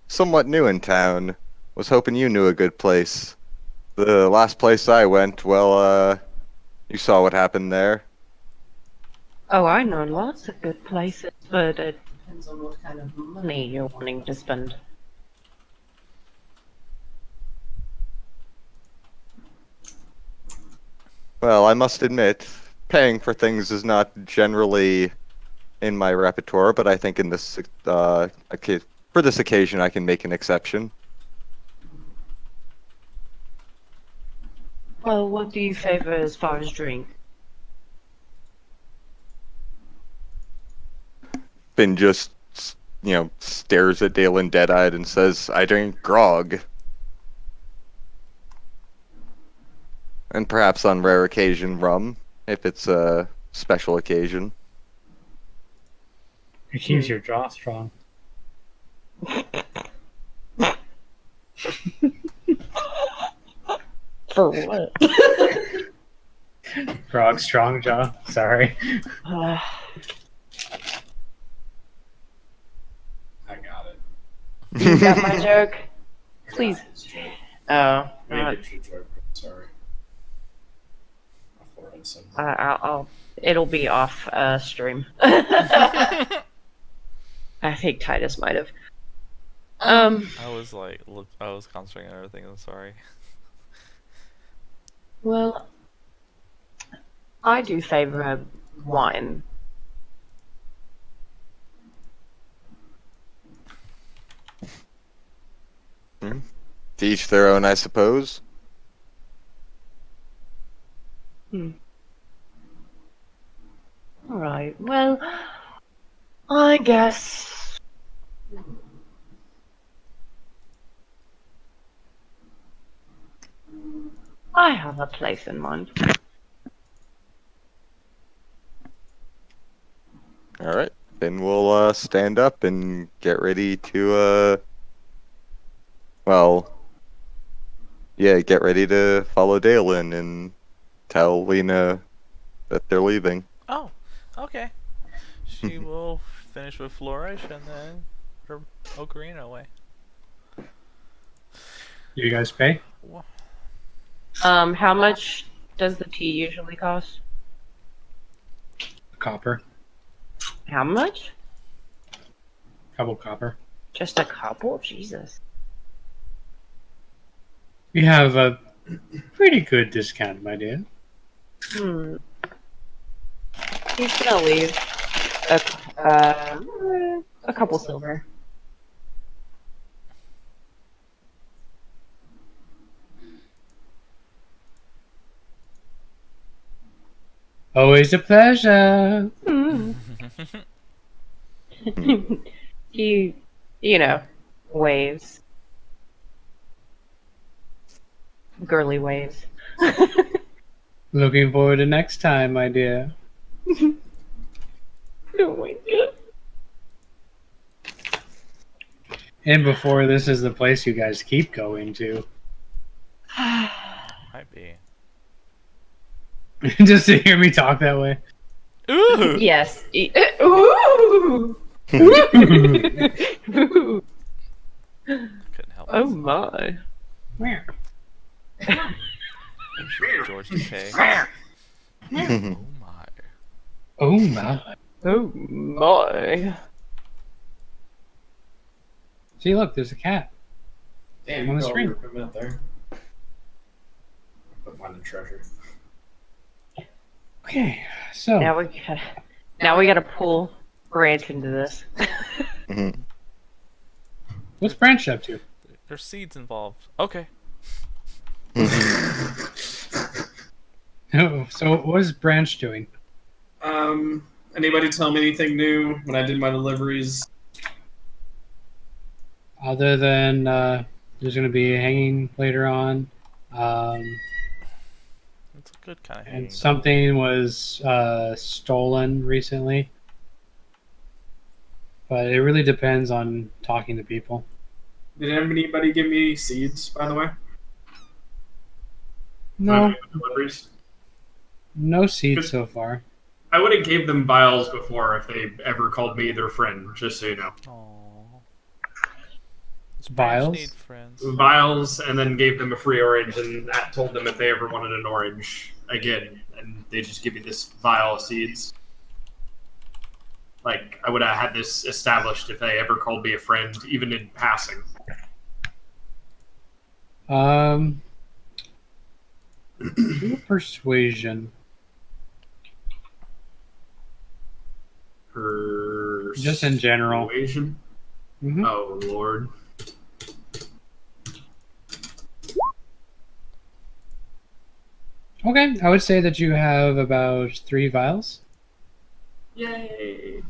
[SPEAKER 3] somewhat new in town. Was hoping you knew a good place. The last place I went, well, you saw what happened there.
[SPEAKER 4] Oh, I know lots of good places, but it depends on what kind of money you're wanting to spend.
[SPEAKER 3] Well, I must admit, paying for things is not generally in my repertoire, but I think in this, for this occasion, I can make an exception.
[SPEAKER 4] Well, what do you favor as far as drink?
[SPEAKER 3] Finn just, stares at Dalen dead-eyed and says, I drink grog. And perhaps on rare occasion rum, if it's a special occasion.
[SPEAKER 1] It keeps your jaw strong.
[SPEAKER 4] For what?
[SPEAKER 1] Grog strong jaw. Sorry.
[SPEAKER 4] Uh,
[SPEAKER 5] I got it.
[SPEAKER 4] you got my joke? Please. Oh,
[SPEAKER 5] Maybe it's your joke. Sorry. I'll forward some.
[SPEAKER 4] I'll. It'll be off stream. I think Titus might have.
[SPEAKER 2] I was concentrating on everything. I'm sorry.
[SPEAKER 4] Well, I do favor wine.
[SPEAKER 3] To each their own, I suppose.
[SPEAKER 4] Alright, well, I guess. I have a place in mind.
[SPEAKER 3] Alright, then we'll stand up and get ready to, get ready to follow Dalen and tell Lena that they're leaving.
[SPEAKER 2] Oh, okay. She will finish with Flourish and then her Ocarina away.
[SPEAKER 1] You guys pay?
[SPEAKER 2] Wha-
[SPEAKER 4] How much does the tea usually cost?
[SPEAKER 1] Copper.
[SPEAKER 4] How much?
[SPEAKER 1] Couple copper.
[SPEAKER 4] Just a couple? Jesus.
[SPEAKER 1] We have a pretty good discount, my dear.
[SPEAKER 4] He's gonna leave a couple silver.
[SPEAKER 1] Always a pleasure.
[SPEAKER 4] He, waves. Girly waves.
[SPEAKER 1] Looking forward to next time, my dear.
[SPEAKER 4] Oh my god.
[SPEAKER 1] And before this is the place you guys keep going to.
[SPEAKER 2] Might be.
[SPEAKER 1] Just to hear me talk that way.
[SPEAKER 2] Ooh!
[SPEAKER 4] Yes. Ooh. Ooh.
[SPEAKER 2] Couldn't help
[SPEAKER 4] Oh
[SPEAKER 2] myself.
[SPEAKER 4] my.
[SPEAKER 1] Where?
[SPEAKER 2] George Takei. Oh my.
[SPEAKER 1] Oh my.
[SPEAKER 4] Oh my.
[SPEAKER 1] See, look, there's a cat.
[SPEAKER 5] Damn,
[SPEAKER 1] On
[SPEAKER 5] you
[SPEAKER 1] the
[SPEAKER 5] got all
[SPEAKER 1] screen.
[SPEAKER 5] your equipment up there. Put mine in treasure.
[SPEAKER 1] Okay, so
[SPEAKER 4] Now we gotta pull Branch into this.
[SPEAKER 1] what's Branch up to?
[SPEAKER 2] There's seeds involved. Okay.
[SPEAKER 1] Oh, so what is Branch doing?
[SPEAKER 5] Anybody tell me anything new when I did my deliveries?
[SPEAKER 1] Other than there's going to be hanging later on,
[SPEAKER 2] It's a good kind of
[SPEAKER 1] and
[SPEAKER 2] hanging.
[SPEAKER 1] something was stolen recently. But it really depends on talking to people.
[SPEAKER 5] Did anybody give me seeds, by the way?
[SPEAKER 1] No,
[SPEAKER 5] Deliveries?
[SPEAKER 1] no seeds so far.
[SPEAKER 5] I would have gave them vials before if they ever called me their friend, just so you know.
[SPEAKER 2] Aww.
[SPEAKER 1] Vials?
[SPEAKER 2] Need friends.
[SPEAKER 5] Vials, and then gave them a free orange, and that told them if they ever wanted an orange again, and they just give me this vial of seeds. Like, I would have had this established if they ever called me a friend, even in passing.
[SPEAKER 1] Do persuasion. Just in general.
[SPEAKER 5] Persuasion?
[SPEAKER 1] Mm-hmm.
[SPEAKER 5] Oh, Lord.
[SPEAKER 1] Okay, I would say that you have about 3 vials.
[SPEAKER 5] Yay!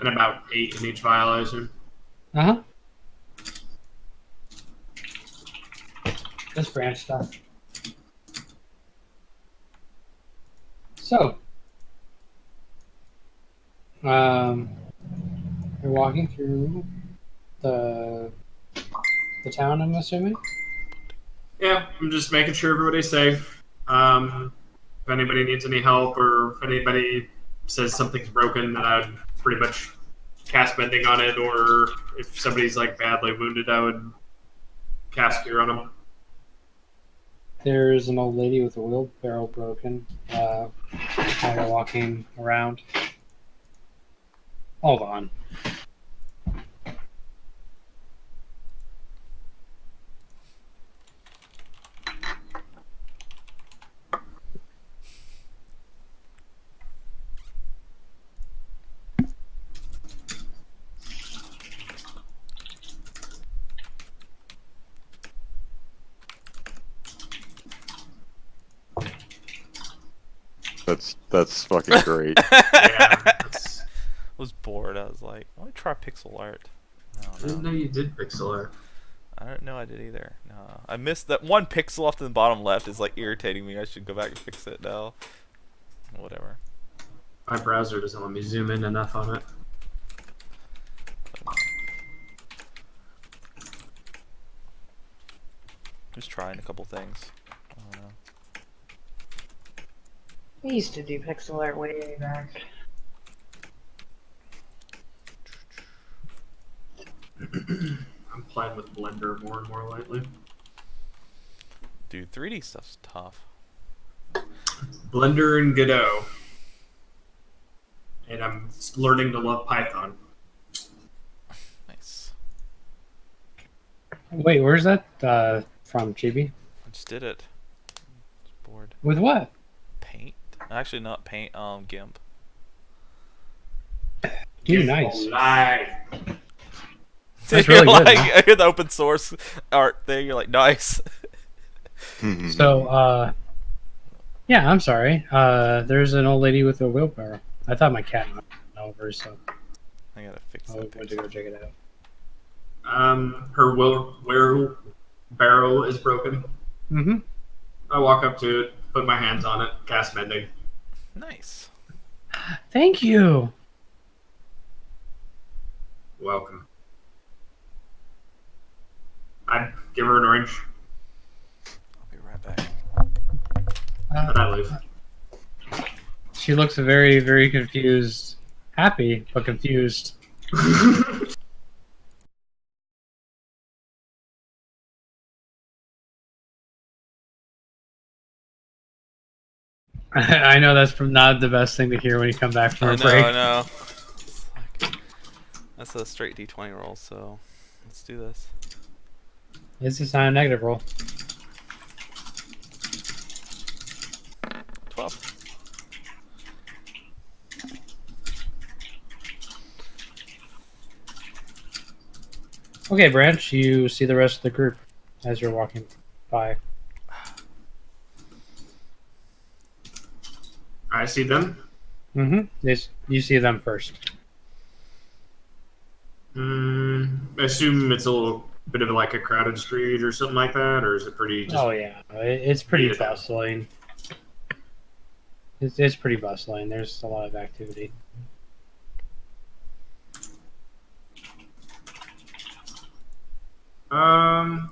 [SPEAKER 5] And about 8 in each vial, I assume.
[SPEAKER 1] Uh-huh. This branch stuff. So, you're walking through the town, I'm assuming?
[SPEAKER 5] Yeah, I'm just making sure everybody's safe. If anybody needs any help or if anybody says something's broken, then I would pretty much cast mending on it, or if somebody's like badly wounded, I would cast cure on them.
[SPEAKER 1] There's an old lady with a wheelbarrow broken while you're walking around. Hold on.
[SPEAKER 3] That's fucking great.
[SPEAKER 5] Yeah,
[SPEAKER 2] I was bored. I was like, let me try pixel art.
[SPEAKER 5] I
[SPEAKER 2] No,
[SPEAKER 5] didn't
[SPEAKER 2] no.
[SPEAKER 5] know you did pixel art.
[SPEAKER 2] I don't know I did either. No. I missed that one pixel off to the bottom left is like irritating me. I should go back and fix it now. Whatever.
[SPEAKER 5] My browser doesn't let me zoom in enough on it.
[SPEAKER 2] Just trying a couple things. I don't know.
[SPEAKER 4] I used to do pixel art way back.
[SPEAKER 5] I'm playing with Blender more and more lately.
[SPEAKER 2] Dude, 3D stuff's tough.
[SPEAKER 5] Blender and Godot. And I'm learning to love Python.
[SPEAKER 2] Nice.
[SPEAKER 1] Wait, where's that from, Chibi?
[SPEAKER 2] I just did it. Just bored.
[SPEAKER 1] With what?
[SPEAKER 2] Paint? Actually, not paint. GIMP.
[SPEAKER 1] Dude, nice.
[SPEAKER 5] Live.
[SPEAKER 1] That's
[SPEAKER 2] You're
[SPEAKER 1] really good,
[SPEAKER 2] like,
[SPEAKER 1] huh?
[SPEAKER 2] the open source art thing. You're like, nice.
[SPEAKER 1] So, yeah, I'm sorry. There's an old lady with a wheelbarrow. I thought my cat went over, so
[SPEAKER 2] I gotta fix
[SPEAKER 1] I
[SPEAKER 2] that
[SPEAKER 1] went to
[SPEAKER 2] pixel.
[SPEAKER 1] go check it out.
[SPEAKER 5] Her wheelbarrow is broken.
[SPEAKER 1] Mm-hmm.
[SPEAKER 5] I walk up to it, put my hands on it, cast mending.
[SPEAKER 2] Nice.
[SPEAKER 1] Thank you.
[SPEAKER 5] Welcome. I'd give her an orange,
[SPEAKER 2] I'll be right back.
[SPEAKER 5] and I leave.
[SPEAKER 1] She looks very, very confused. Happy, but confused. I know that's not the best thing to hear when you come back from a break.
[SPEAKER 2] I know. It's like, that's a straight D20 roll, so let's do this.
[SPEAKER 1] This is not a negative roll.
[SPEAKER 2] 12.
[SPEAKER 1] Okay, Branch, you see the rest of the group as you're walking by.
[SPEAKER 5] I see them.
[SPEAKER 1] Mm-hmm. You see them first.
[SPEAKER 5] I assume it's a little bit of like a crowded street or something like that, or is it pretty just
[SPEAKER 1] Oh yeah, it's pretty
[SPEAKER 5] beat it down?
[SPEAKER 1] bustling. It's pretty bustling. There's a lot of activity.
[SPEAKER 5] I'm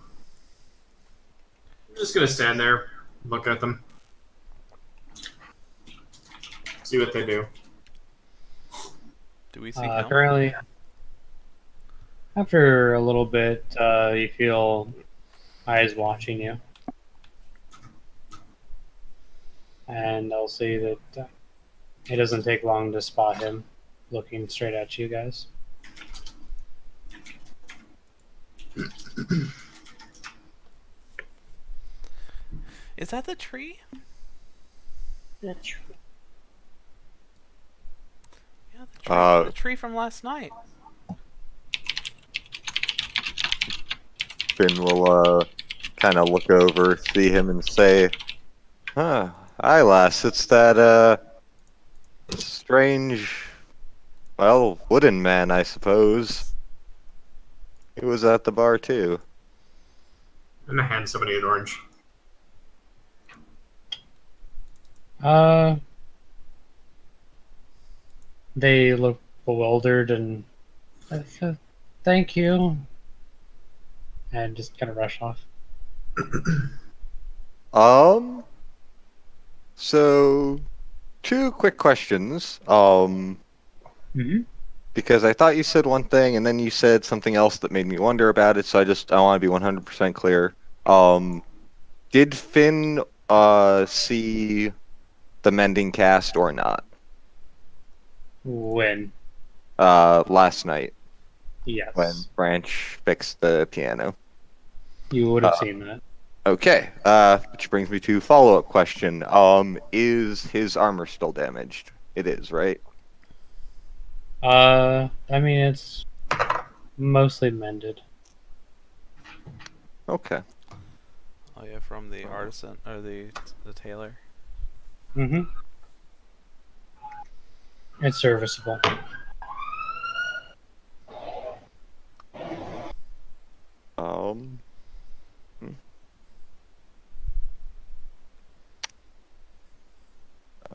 [SPEAKER 5] just gonna stand there, look at them, see what they do.
[SPEAKER 2] Do we see him?
[SPEAKER 1] Currently, after a little bit, you feel eyes watching you, and I'll say that it doesn't take long to spot him looking straight at you guys.
[SPEAKER 2] Is that the tree?
[SPEAKER 4] That's true.
[SPEAKER 2] Yeah, the tree.
[SPEAKER 3] Uh,
[SPEAKER 2] The tree from last night.
[SPEAKER 3] Finn will kind of look over, see him, and say, "Huh, aye, lass, it's that strange, well, wooden man, I suppose. He was at the bar too."
[SPEAKER 5] I'm gonna hand somebody an orange.
[SPEAKER 1] Uh, they look bewildered and thank you, and just kind of rush off.
[SPEAKER 3] So two quick questions.
[SPEAKER 1] Mm-hmm.
[SPEAKER 3] Because I thought you said one thing and then you said something else that made me wonder about it, so I want to be 100% clear. Did Finn see the mending cast or not?
[SPEAKER 1] When?
[SPEAKER 3] Last night
[SPEAKER 1] Yes.
[SPEAKER 3] when Branch fixed the piano.
[SPEAKER 1] You would have seen that.
[SPEAKER 3] Okay, which brings me to follow-up question. Is his armor still damaged? It is, right?
[SPEAKER 1] I mean, it's mostly mended.
[SPEAKER 3] Okay.
[SPEAKER 2] Oh yeah, from the artisan or the tailor.
[SPEAKER 1] Mm-hmm. It's serviceable.
[SPEAKER 3] Um.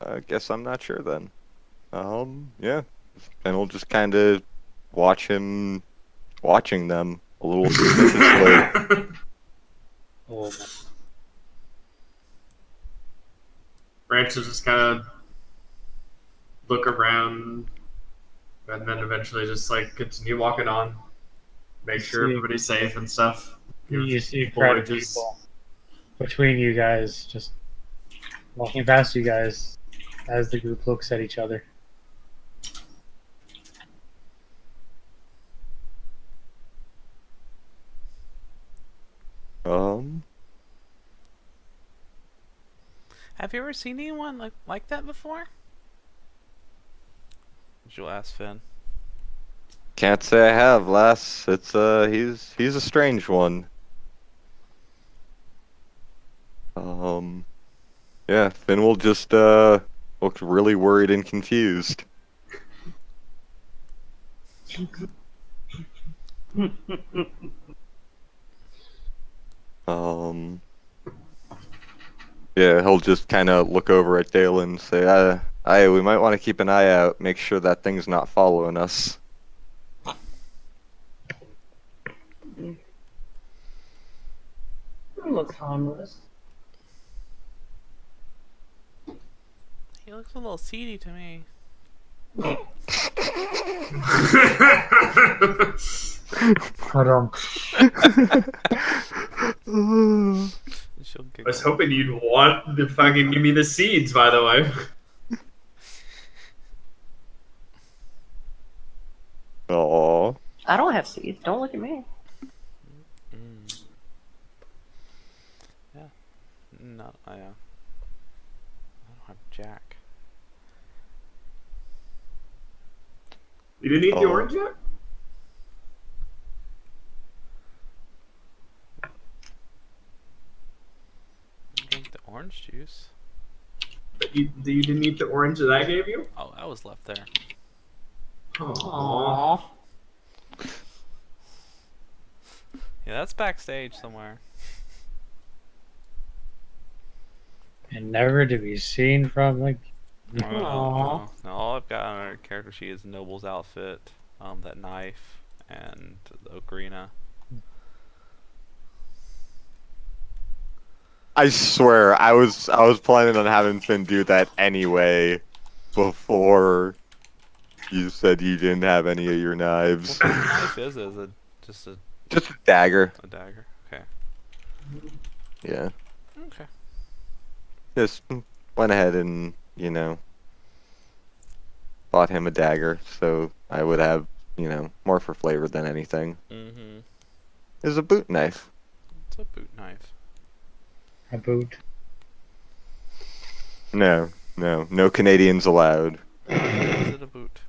[SPEAKER 3] I guess I'm not sure then. Yeah. And we'll just kind of watching them a little suspiciously.
[SPEAKER 1] Oh,
[SPEAKER 5] Branch will just kind of look around, and then eventually just like continue walking on, make sure
[SPEAKER 1] See.
[SPEAKER 5] everybody's safe and stuff.
[SPEAKER 1] you see a
[SPEAKER 5] people
[SPEAKER 1] crowd of
[SPEAKER 5] wages.
[SPEAKER 1] people between you guys, just walking past you guys as the group looks at each other.
[SPEAKER 3] Um.
[SPEAKER 2] Have you ever seen anyone like that before? You'll ask Finn.
[SPEAKER 3] Can't say I have, lass. It's he's a strange one. Yeah, Finn will just look really worried and confused. Um, yeah, he'll just kind of look over at Dale and say, we might want to keep an eye out, make sure that thing's not following us."
[SPEAKER 4] Looks harmless.
[SPEAKER 2] He looks a little seedy to me.
[SPEAKER 1] Hold on.
[SPEAKER 2] She'll
[SPEAKER 5] I
[SPEAKER 2] giggle.
[SPEAKER 5] was hoping you'd want to fucking give me the seeds, by the way.
[SPEAKER 3] Aww.
[SPEAKER 4] I don't have seeds. Don't look at me.
[SPEAKER 2] Yeah. No, I don't have Jack.
[SPEAKER 5] You didn't eat the
[SPEAKER 3] Oh.
[SPEAKER 5] orange yet?
[SPEAKER 2] Drink the orange juice.
[SPEAKER 5] You didn't eat the orange that I gave you?
[SPEAKER 2] Oh, I was left there.
[SPEAKER 5] Aww.
[SPEAKER 2] Yeah, that's backstage somewhere.
[SPEAKER 1] And never to be seen from like.
[SPEAKER 2] No, all I've got on our character sheet is Noble's outfit, that knife, and the ocarina.
[SPEAKER 3] I swear, I was planning on having Finn do that anyway before you said you didn't have any of your knives.
[SPEAKER 2] What knife is it? Just a
[SPEAKER 3] Just a dagger.
[SPEAKER 2] dagger? Okay.
[SPEAKER 3] Yeah.
[SPEAKER 2] Okay.
[SPEAKER 3] Just went ahead and, bought him a dagger, so I would have, more for flavor than anything.
[SPEAKER 2] Mm-hmm.
[SPEAKER 3] It's a boot knife.
[SPEAKER 2] It's a boot knife.
[SPEAKER 1] A boot.
[SPEAKER 3] No Canadians allowed.
[SPEAKER 2] Is it a boot?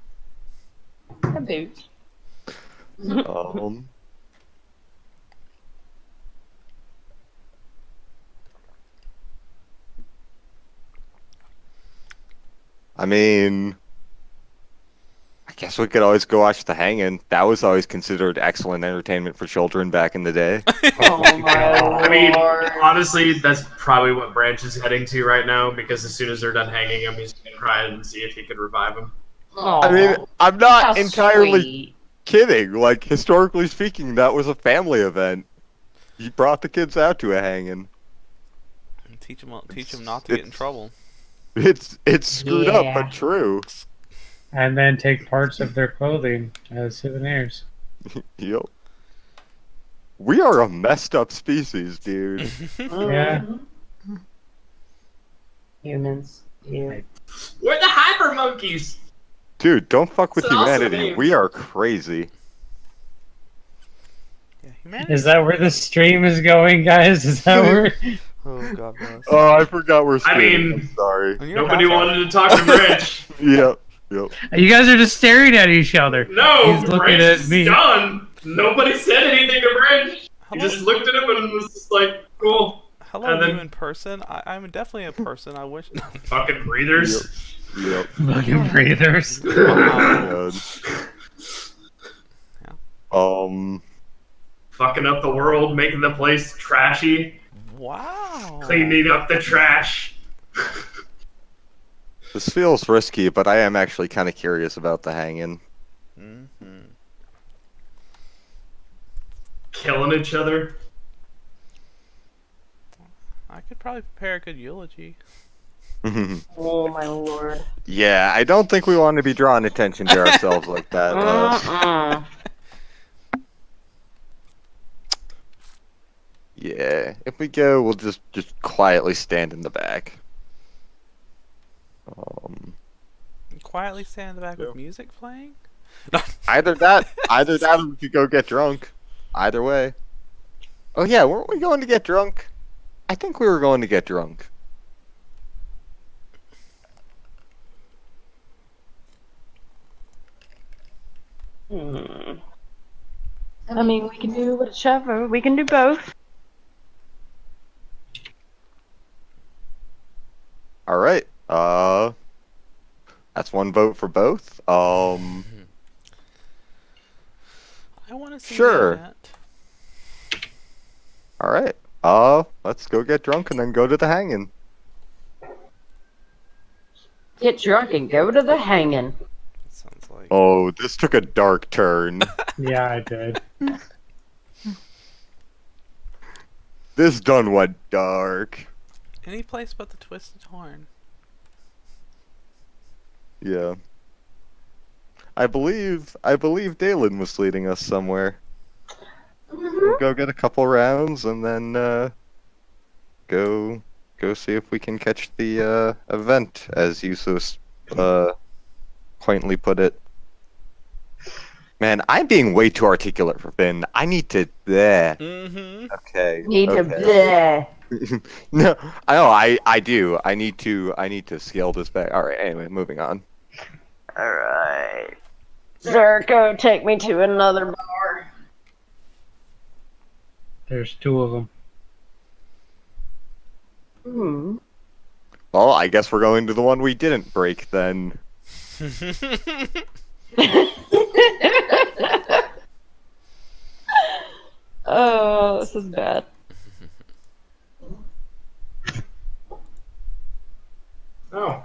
[SPEAKER 4] A boot.
[SPEAKER 3] Um, I mean, I guess we could always go watch The Hanging. That was always considered excellent entertainment for children back in the day.
[SPEAKER 4] Oh my
[SPEAKER 5] I mean,
[SPEAKER 4] lord.
[SPEAKER 5] honestly, that's probably what Branch is heading to right now, because as soon as they're done hanging him, he's going to try and see if he could revive him.
[SPEAKER 3] I mean,
[SPEAKER 4] Aw,
[SPEAKER 3] I'm not
[SPEAKER 4] how
[SPEAKER 3] entirely
[SPEAKER 4] sweet.
[SPEAKER 3] kidding. Like, historically speaking, that was a family event. He brought the kids out to a hanging.
[SPEAKER 2] Teach them not to get in trouble.
[SPEAKER 3] It's screwed up,
[SPEAKER 4] Yeah.
[SPEAKER 3] but true.
[SPEAKER 1] And then take parts of their clothing as souvenirs.
[SPEAKER 3] Yep. We are a messed up species, dude.
[SPEAKER 1] Yeah.
[SPEAKER 4] Mhm. Humans. Yeah.
[SPEAKER 5] We're the hyper monkeys.
[SPEAKER 3] Dude, don't fuck with
[SPEAKER 5] It's an awesome
[SPEAKER 3] humanity.
[SPEAKER 5] name.
[SPEAKER 3] We are crazy.
[SPEAKER 2] Yeah, humanity.
[SPEAKER 1] Is that where the stream is going, guys? Is that where?
[SPEAKER 2] Oh God bless.
[SPEAKER 3] Oh, I forgot we're
[SPEAKER 5] I
[SPEAKER 3] streaming.
[SPEAKER 5] mean-
[SPEAKER 3] I'm sorry.
[SPEAKER 2] And you're
[SPEAKER 5] Nobody
[SPEAKER 2] half out.
[SPEAKER 5] wanted to talk to Branch.
[SPEAKER 3] Yep.
[SPEAKER 1] You guys are just staring at each other.
[SPEAKER 5] No,
[SPEAKER 1] He's looking
[SPEAKER 5] Branch
[SPEAKER 1] at
[SPEAKER 5] is
[SPEAKER 1] me.
[SPEAKER 5] done. Nobody said anything to Branch. He
[SPEAKER 2] Hello,
[SPEAKER 5] just looked at him and was just like, cool.
[SPEAKER 2] hello,
[SPEAKER 5] and then-
[SPEAKER 2] you in person. I'm definitely a person. I wish.
[SPEAKER 5] Fucking breathers.
[SPEAKER 3] Yep.
[SPEAKER 1] Fucking breathers.
[SPEAKER 3] Oh,
[SPEAKER 2] Yeah.
[SPEAKER 3] God.
[SPEAKER 5] Fucking up the world, making the place trashy.
[SPEAKER 2] Wow.
[SPEAKER 5] Cleaning up the trash.
[SPEAKER 3] This feels risky, but I am actually kind of curious about the hanging.
[SPEAKER 2] Mm-hmm.
[SPEAKER 5] Killing each other.
[SPEAKER 2] I could probably prepare a good eulogy.
[SPEAKER 4] Oh my lord.
[SPEAKER 3] Yeah, I don't think we want to be drawing attention to ourselves like that.
[SPEAKER 4] Uh-uh.
[SPEAKER 3] Yeah, if we go, we'll just quietly stand in the back.
[SPEAKER 2] Quietly stand in the back
[SPEAKER 3] Yeah.
[SPEAKER 2] with music playing.
[SPEAKER 3] Either that, or we could go get drunk. Either way. Oh yeah, weren't we going to get drunk? I think we were going to get drunk.
[SPEAKER 4] Hmm. I mean, we can do whichever. We can do both.
[SPEAKER 3] All right. That's one vote for both.
[SPEAKER 2] I want to see
[SPEAKER 3] Sure.
[SPEAKER 2] that.
[SPEAKER 3] All right. Let's go get drunk and then go to the hanging.
[SPEAKER 4] Get drunk and go to the hanging.
[SPEAKER 2] Sounds like.
[SPEAKER 3] Oh, this took a dark turn.
[SPEAKER 1] Yeah, I did.
[SPEAKER 3] This done went dark.
[SPEAKER 2] Any place but the Twisted Horn.
[SPEAKER 3] Yeah. I believe Dalen was leading us somewhere. We'll go get a couple rounds and then go see if we can catch the event, as you so quaintly put it. Man, I'm being way too articulate for Finn. I need to. Bleh.
[SPEAKER 2] Mm-hmm.
[SPEAKER 3] Okay.
[SPEAKER 4] Need to
[SPEAKER 3] okay.
[SPEAKER 4] bleh.
[SPEAKER 3] No, I do. I need to scale this back. All right. Anyway, moving on.
[SPEAKER 4] Alright. Zerko, take me to another bar.
[SPEAKER 1] There's two of them.
[SPEAKER 4] Hmm.
[SPEAKER 3] Well, I guess we're going to the one we didn't break then.
[SPEAKER 4] Oh, this is bad.
[SPEAKER 5] Oh.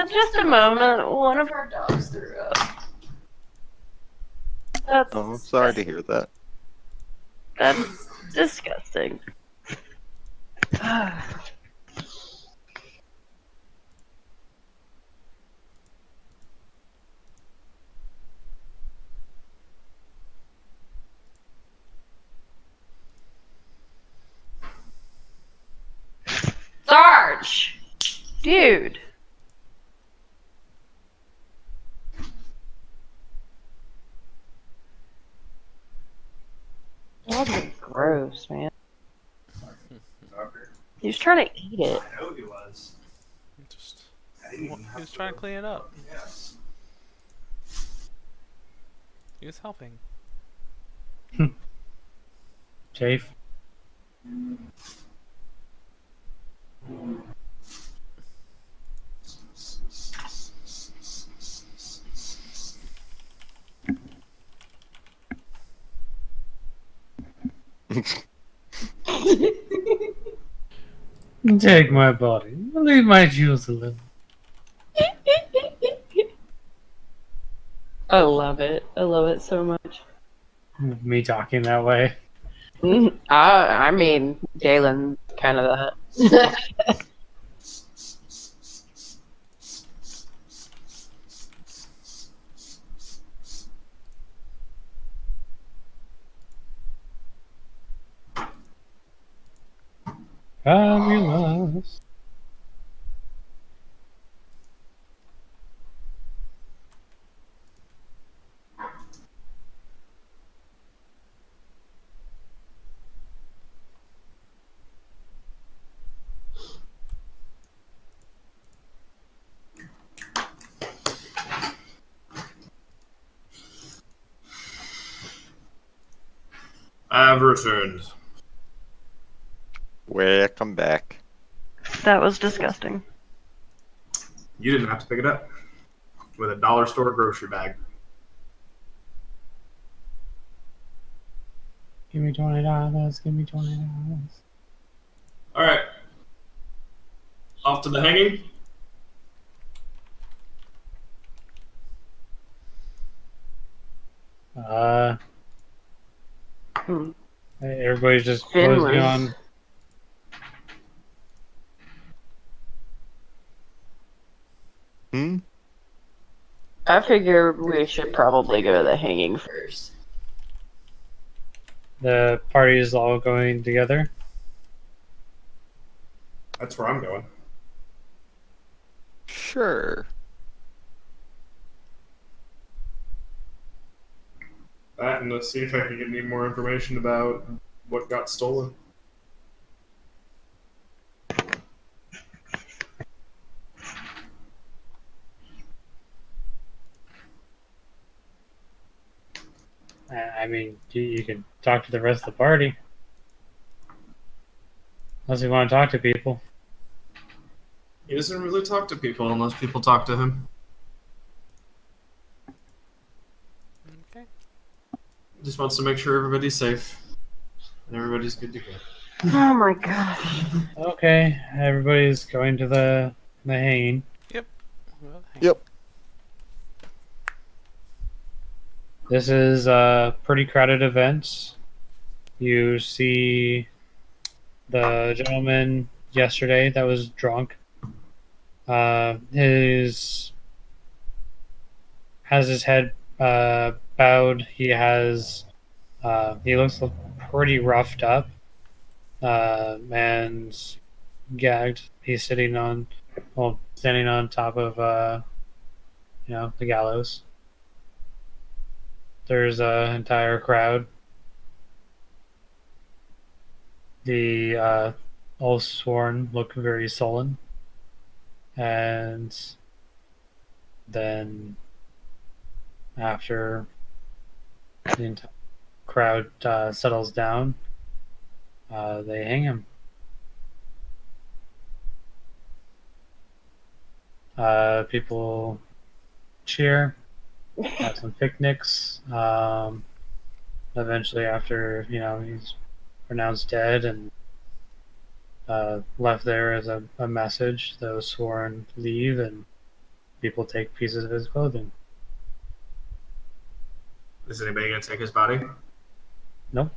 [SPEAKER 4] Just a moment. One of our dogs threw up. That's
[SPEAKER 3] Oh, I'm sorry to hear that.
[SPEAKER 4] that's disgusting. Sarge! Dude. That was gross, man. He was trying to eat it.
[SPEAKER 5] I know he was.
[SPEAKER 2] Just,
[SPEAKER 5] I didn't even
[SPEAKER 2] he
[SPEAKER 5] have
[SPEAKER 2] was
[SPEAKER 5] to
[SPEAKER 2] trying to clean it up.
[SPEAKER 5] Yes.
[SPEAKER 2] He was helping.
[SPEAKER 1] Safe. Take my body. Leave my jewels alone.
[SPEAKER 4] I love it. I love it so much.
[SPEAKER 1] Me talking that way.
[SPEAKER 4] I mean, Galen kind of that.
[SPEAKER 1] Fabulous.
[SPEAKER 5] I've returned.
[SPEAKER 3] Welcome back.
[SPEAKER 4] That was disgusting.
[SPEAKER 5] You didn't have to pick it up. With a dollar store grocery bag.
[SPEAKER 1] Give me $20. Give me $20.
[SPEAKER 5] Alright. Off to the hanging.
[SPEAKER 4] Hmm.
[SPEAKER 1] Everybody's just
[SPEAKER 4] Finland.
[SPEAKER 1] closing on.
[SPEAKER 3] Hmm?
[SPEAKER 4] I figure we should probably go to the hanging first.
[SPEAKER 1] The party is all going together.
[SPEAKER 5] That's where I'm going.
[SPEAKER 3] Sure.
[SPEAKER 5] That, and let's see if I can get any more information about what got stolen.
[SPEAKER 1] I mean, you can talk to the rest of the party. Unless you want to talk to people.
[SPEAKER 5] He doesn't really talk to people unless people talk to him.
[SPEAKER 2] Okay.
[SPEAKER 5] He just wants to make sure everybody's safe. And everybody's good to go.
[SPEAKER 4] Oh my gosh.
[SPEAKER 1] Okay, everybody's going to the hanging.
[SPEAKER 2] Well, hang
[SPEAKER 3] Yep.
[SPEAKER 1] This is a pretty crowded event. You see the gentleman yesterday that was drunk. His has his head bowed. He has he looks pretty roughed up and gagged. He's standing on top of the gallows. There's an entire crowd. The all sworn look very sullen, and then after the entire crowd settles down, they hang him. People cheer, have some picnics. Eventually, after he's pronounced dead and left there as a message, those sworn leave, and people take pieces of his clothing.
[SPEAKER 5] Is anybody gonna take his body?
[SPEAKER 1] Nope.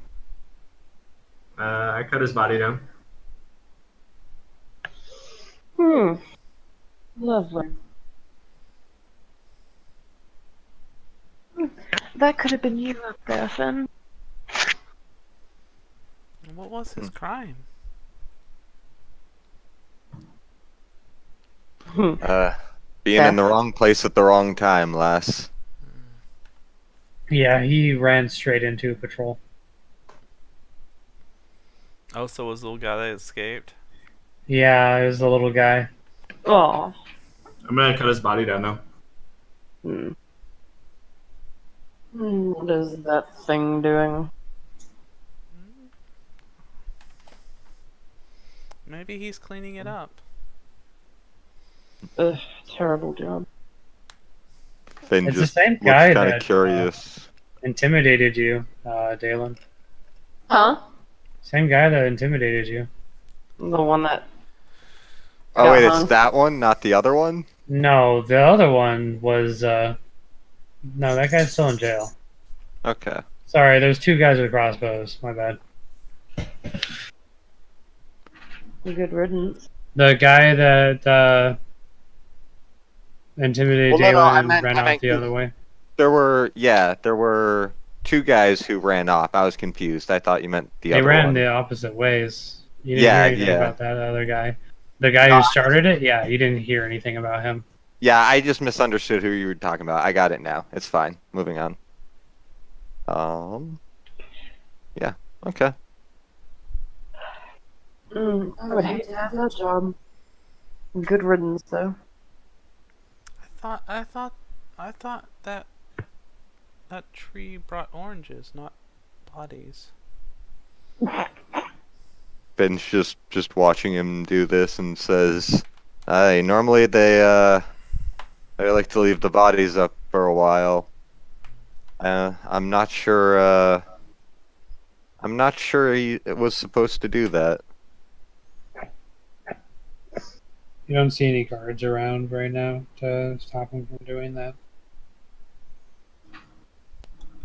[SPEAKER 5] I cut his body down.
[SPEAKER 6] Lovely. That could have been you up there, Finn.
[SPEAKER 2] What was his crime?
[SPEAKER 3] Being in the wrong place at the wrong time, lass.
[SPEAKER 1] Yeah, he ran straight into a patrol.
[SPEAKER 2] Oh, so was the little guy that escaped?
[SPEAKER 1] Yeah, it was the little guy.
[SPEAKER 6] Oh.
[SPEAKER 5] I'm gonna cut his body down now.
[SPEAKER 6] What is that thing doing?
[SPEAKER 2] Maybe he's cleaning it up.
[SPEAKER 6] Ugh, terrible job.
[SPEAKER 3] Finn
[SPEAKER 1] It's the
[SPEAKER 3] just
[SPEAKER 1] same
[SPEAKER 3] looks
[SPEAKER 1] guy
[SPEAKER 3] kind of
[SPEAKER 1] that
[SPEAKER 3] curious.
[SPEAKER 1] intimidated you, Dalen.
[SPEAKER 6] Huh?
[SPEAKER 1] Same guy that intimidated you.
[SPEAKER 6] The one that...
[SPEAKER 3] Oh wait,
[SPEAKER 6] Uh-huh.
[SPEAKER 3] it's that one, not the other one?
[SPEAKER 1] No, the other one was no, that guy's still in jail.
[SPEAKER 3] Okay.
[SPEAKER 1] Sorry, there's two guys with crossbows. My bad.
[SPEAKER 6] Good riddance.
[SPEAKER 1] The guy that intimidated
[SPEAKER 3] Well, no,
[SPEAKER 1] Dalen
[SPEAKER 3] I
[SPEAKER 1] and
[SPEAKER 3] meant-
[SPEAKER 1] ran
[SPEAKER 3] I
[SPEAKER 1] off
[SPEAKER 3] meant
[SPEAKER 1] the
[SPEAKER 3] you-
[SPEAKER 1] other way.
[SPEAKER 3] There were two guys who ran off. I was confused. I thought you meant the
[SPEAKER 1] They
[SPEAKER 3] other
[SPEAKER 1] ran
[SPEAKER 3] one.
[SPEAKER 1] the opposite ways. You didn't
[SPEAKER 3] Yeah,
[SPEAKER 1] hear anything
[SPEAKER 3] yeah.
[SPEAKER 1] about that other guy. The guy who started it, yeah, you didn't hear anything about him.
[SPEAKER 3] Yeah, I just misunderstood who you were talking about. I got it now. It's fine. Moving on. Yeah. Okay.
[SPEAKER 6] I would hate to have that job. Good riddance, though.
[SPEAKER 2] I thought that tree brought oranges, not bodies.
[SPEAKER 3] Ben's just watching him do this and says, "Hey, normally they like to leave the bodies up for a while. I'm not sure. I'm not sure it was supposed to do that."
[SPEAKER 1] You don't see any guards around right now to stop him from doing that.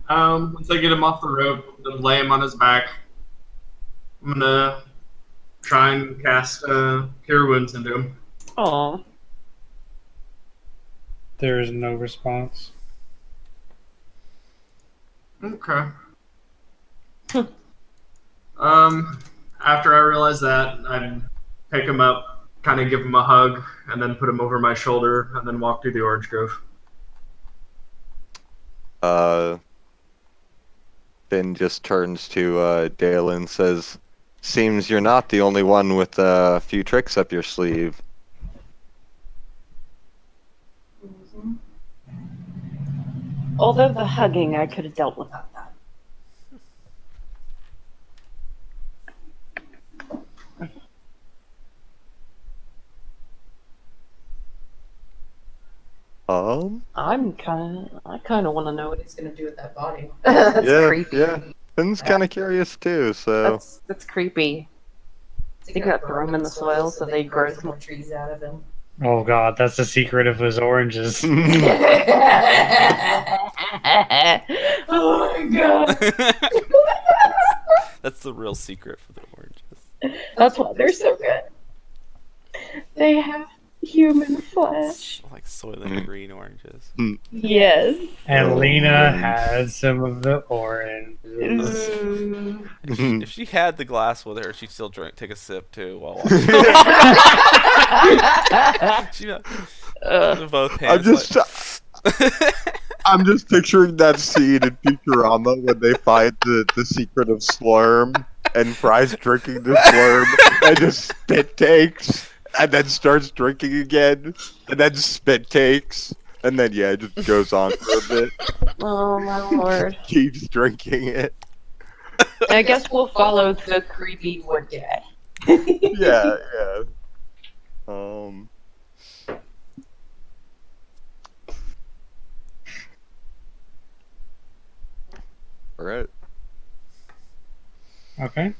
[SPEAKER 5] Once I get him off the rope, then lay him on his back. I'm gonna try and cast Cure Wounds into him.
[SPEAKER 6] Aw.
[SPEAKER 1] There is no response.
[SPEAKER 5] Okay. After I realize that, I'd pick him up, kind of give him a hug, and then put him over my shoulder, and then walk through the orange grove.
[SPEAKER 3] Ben just turns to Dale and says, "Seems you're not the only one with a few tricks up your sleeve."
[SPEAKER 6] Although the hugging I could have dealt without that. I kind of want to know what he's gonna do with that body. That's
[SPEAKER 3] yeah,
[SPEAKER 6] creepy.
[SPEAKER 3] yeah. Ben's kind of curious too, so.
[SPEAKER 6] That's creepy. You gotta throw him in the soil so they grow some more trees out of him.
[SPEAKER 1] Oh god, that's the secret of his oranges.
[SPEAKER 6] Oh my god.
[SPEAKER 2] That's the real secret for the oranges.
[SPEAKER 6] That's why they're so good. They have human flesh.
[SPEAKER 2] Like Soylent Green oranges.
[SPEAKER 6] Yes.
[SPEAKER 1] And Lena had some of the oranges.
[SPEAKER 2] If she had the glass with her, she'd still take a sip too while watching. She both hands.
[SPEAKER 3] I'm just picturing that scene in Futurama when they find the secret of Slurm and Fry's drinking the Slurm and just spit takes and then starts drinking again and then spit takes and then it just goes on for a bit.
[SPEAKER 6] Oh my lord.
[SPEAKER 3] Keeps drinking it.
[SPEAKER 6] I guess we'll follow the creepy wood guy.
[SPEAKER 3] Yeah. Alright.
[SPEAKER 1] Okay.